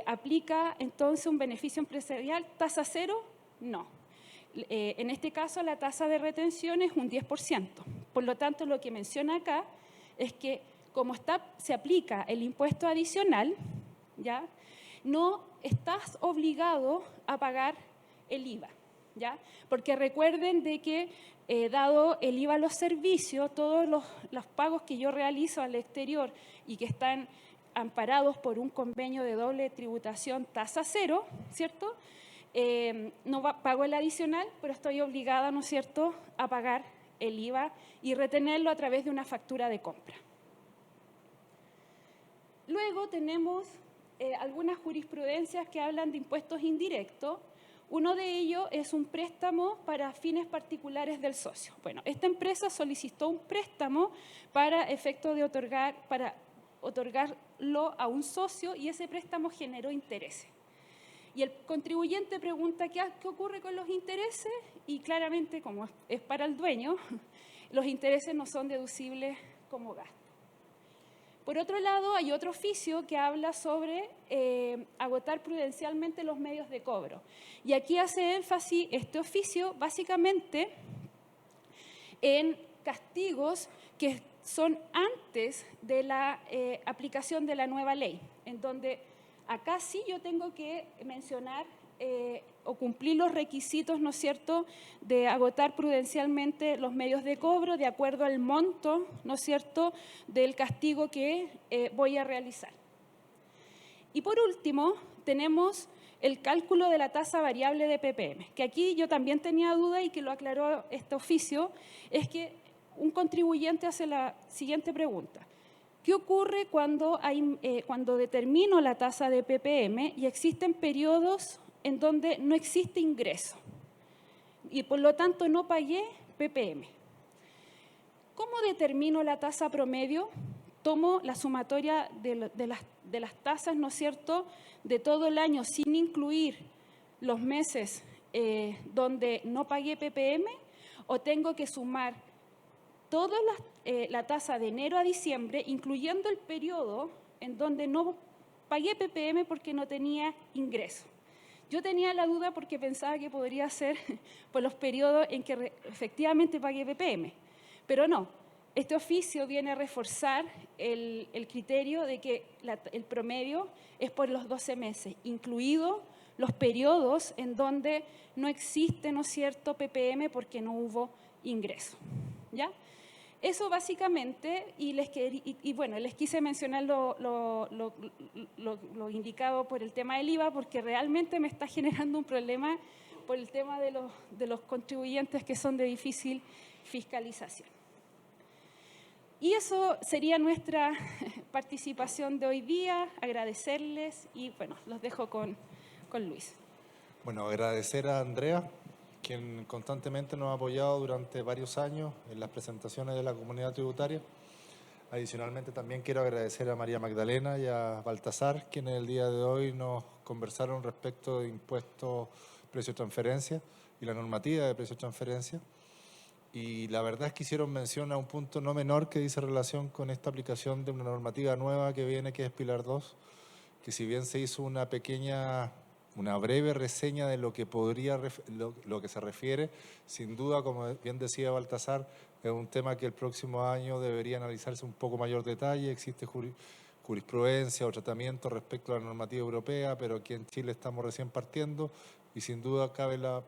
¿aplica entonces un beneficio empresarial tasa cero? No. En este caso, la tasa de retención es un 10%. Por lo tanto, lo que menciona acá es que como se aplica el impuesto adicional, ¿ya?, no estás obligado a pagar el IVA, ¿ya? Porque recuerden de que, dado el IVA a los servicios, todos los pagos que yo realizo al exterior y que están amparados por un convenio de doble tributación tasa cero, ¿cierto?, no pago el adicional, pero estoy obligada, ¿no es cierto?, a pagar el IVA y retenerlo a través de una factura de compra. Luego tenemos algunas jurisprudencias que hablan de impuestos indirectos. Uno de ellos es un préstamo para fines particulares del socio. Bueno, esta empresa solicitó un préstamo para efecto de otorgarlo a un socio y ese préstamo generó intereses. Y el contribuyente pregunta ¿qué ocurre con los intereses? Y claramente, como es para el dueño, los intereses no son deducibles como gasto. Por otro lado, hay otro oficio que habla sobre agotar prudencialmente los medios de cobro. Y aquí hace énfasis este oficio básicamente en castigos que son antes de la aplicación de la nueva ley, en donde acá sí yo tengo que mencionar o cumplir los requisitos, ¿no es cierto?, de agotar prudencialmente los medios de cobro de acuerdo al monto, ¿no es cierto?, del castigo que voy a realizar. Y por último, tenemos el cálculo de la tasa variable de PPM, que aquí yo también tenía duda y que lo aclaró este oficio, es que un contribuyente hace la siguiente pregunta. ¿Qué ocurre cuando determino la tasa de PPM y existen periodos en donde no existe ingreso y por lo tanto no pagué PPM? ¿Cómo determino la tasa promedio? Tomo la sumatoria de las tasas, ¿no es cierto?, de todo el año sin incluir los meses donde no pagué PPM, o tengo que sumar toda la tasa de enero a diciembre, incluyendo el periodo en donde no pagué PPM porque no tenía ingreso. Yo tenía la duda porque pensaba que podría ser por los periodos en que efectivamente pagué PPM, pero no. Este oficio viene a reforzar el criterio de que el promedio es por los 12 meses, incluidos los periodos en donde no existe, ¿no es cierto?, PPM porque no hubo ingreso, ¿ya? Eso básicamente, bueno, les quise mencionar lo indicado por el tema del IVA, porque realmente me está generando un problema por el tema de los contribuyentes que son de difícil fiscalización. Y eso sería nuestra participación de hoy día, agradecerles y bueno, los dejo con Luis. Bueno, agradecer a Andrea, quien constantemente nos ha apoyado durante varios años en las presentaciones de la comunidad tributaria. Adicionalmente también quiero agradecer a María Magdalena y a Baltasar, quienes el día de hoy nos conversaron respecto de impuestos, precio de transferencia y la normativa de precio de transferencia. Y la verdad es que hicieron mención a un punto no menor que dice relación con esta aplicación de una normativa nueva que viene, que es Pilar 2, que si bien se hizo una breve reseña de lo que lo que se refiere, sin duda, como bien decía Baltasar, es un tema que el próximo año debería analizarse un poco mayor detalle. Existe jurisprudencia o tratamiento respecto a la normativa europea, pero aquí en Chile estamos recién partiendo y sin duda cabe la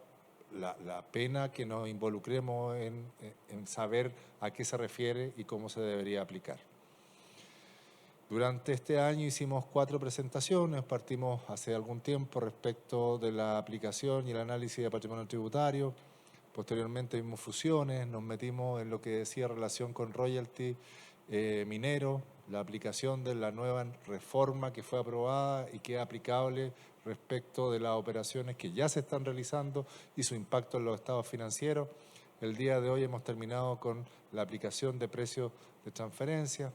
pena que nos involucremos en saber a qué se refiere y cómo se debería aplicar. Durante este año hicimos 4 presentaciones, partimos hace algún tiempo respecto de la aplicación y el análisis de patrimonio tributario, posteriormente vimos fusiones, nos metimos en lo que decía relación con royalty minero, la aplicación de la nueva reforma que fue aprobada y que es aplicable respecto de las operaciones que ya se están realizando y su impacto en los estados financieros. El día de hoy hemos terminado con la aplicación de precios de transferencia.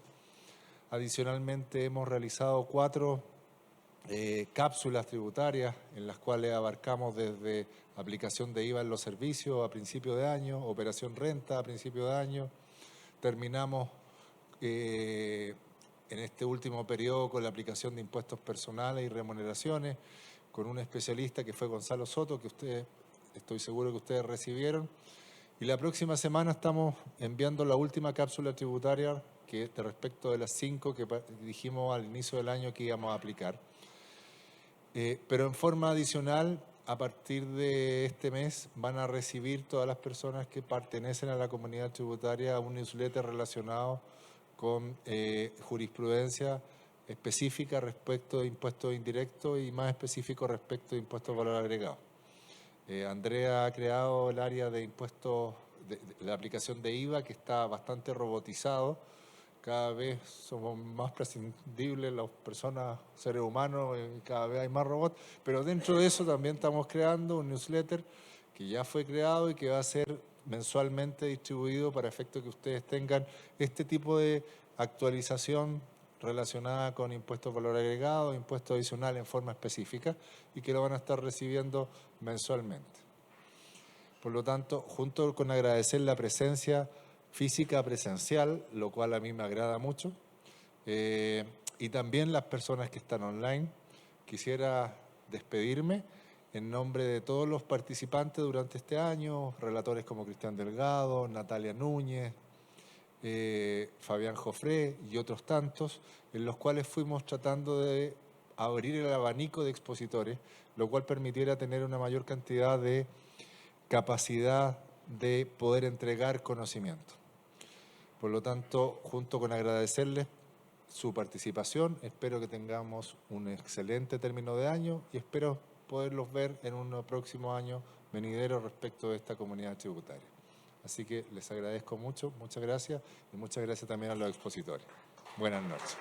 Adicionalmente hemos realizado 4 cápsulas tributarias en las cuales abarcamos desde aplicación de IVA en los servicios a principio de año, operación renta a principio de año. Terminamos en este último periodo con la aplicación de impuestos personales y remuneraciones con un especialista que fue Gonzalo Soto, que estoy seguro que ustedes recibieron. Y la próxima semana estamos enviando la última cápsula tributaria que es respecto de las 5 que dijimos al inicio del año que íbamos a aplicar. Pero en forma adicional, a partir de este mes van a recibir todas las personas que pertenecen a la comunidad tributaria un newsletter relacionado con jurisprudencia específica respecto de impuestos indirectos y más específico respecto de impuestos de valor agregado. Andrea ha creado el área de impuestos, de la aplicación de IVA, que está bastante robotizado. Cada vez somos más prescindibles las personas, seres humanos, cada vez hay más robots, pero dentro de eso también estamos creando un newsletter que ya fue creado y que va a ser mensualmente distribuido para efecto que ustedes tengan este tipo de actualización relacionada con impuestos de valor agregado, impuestos adicionales en forma específica y que lo van a estar recibiendo mensualmente. Por lo tanto, junto con agradecer la presencia física presencial, lo cual a mí me agrada mucho, y también las personas que están online, quisiera despedirme en nombre de todos los participantes durante este año, relatores como Cristian Delgado, Natalia Núñez, Fabián Jofré y otros tantos, en los cuales fuimos tratando de abrir el abanico de expositores, lo cual permitiera tener una mayor cantidad de capacidad de poder entregar conocimiento. Por lo tanto, junto con agradecerles su participación, espero que tengamos un excelente término de año y espero poderlos ver en un próximo año venidero respecto de esta comunidad tributaria. Así que les agradezco mucho, muchas gracias y muchas gracias también a los expositores. Buenas noches.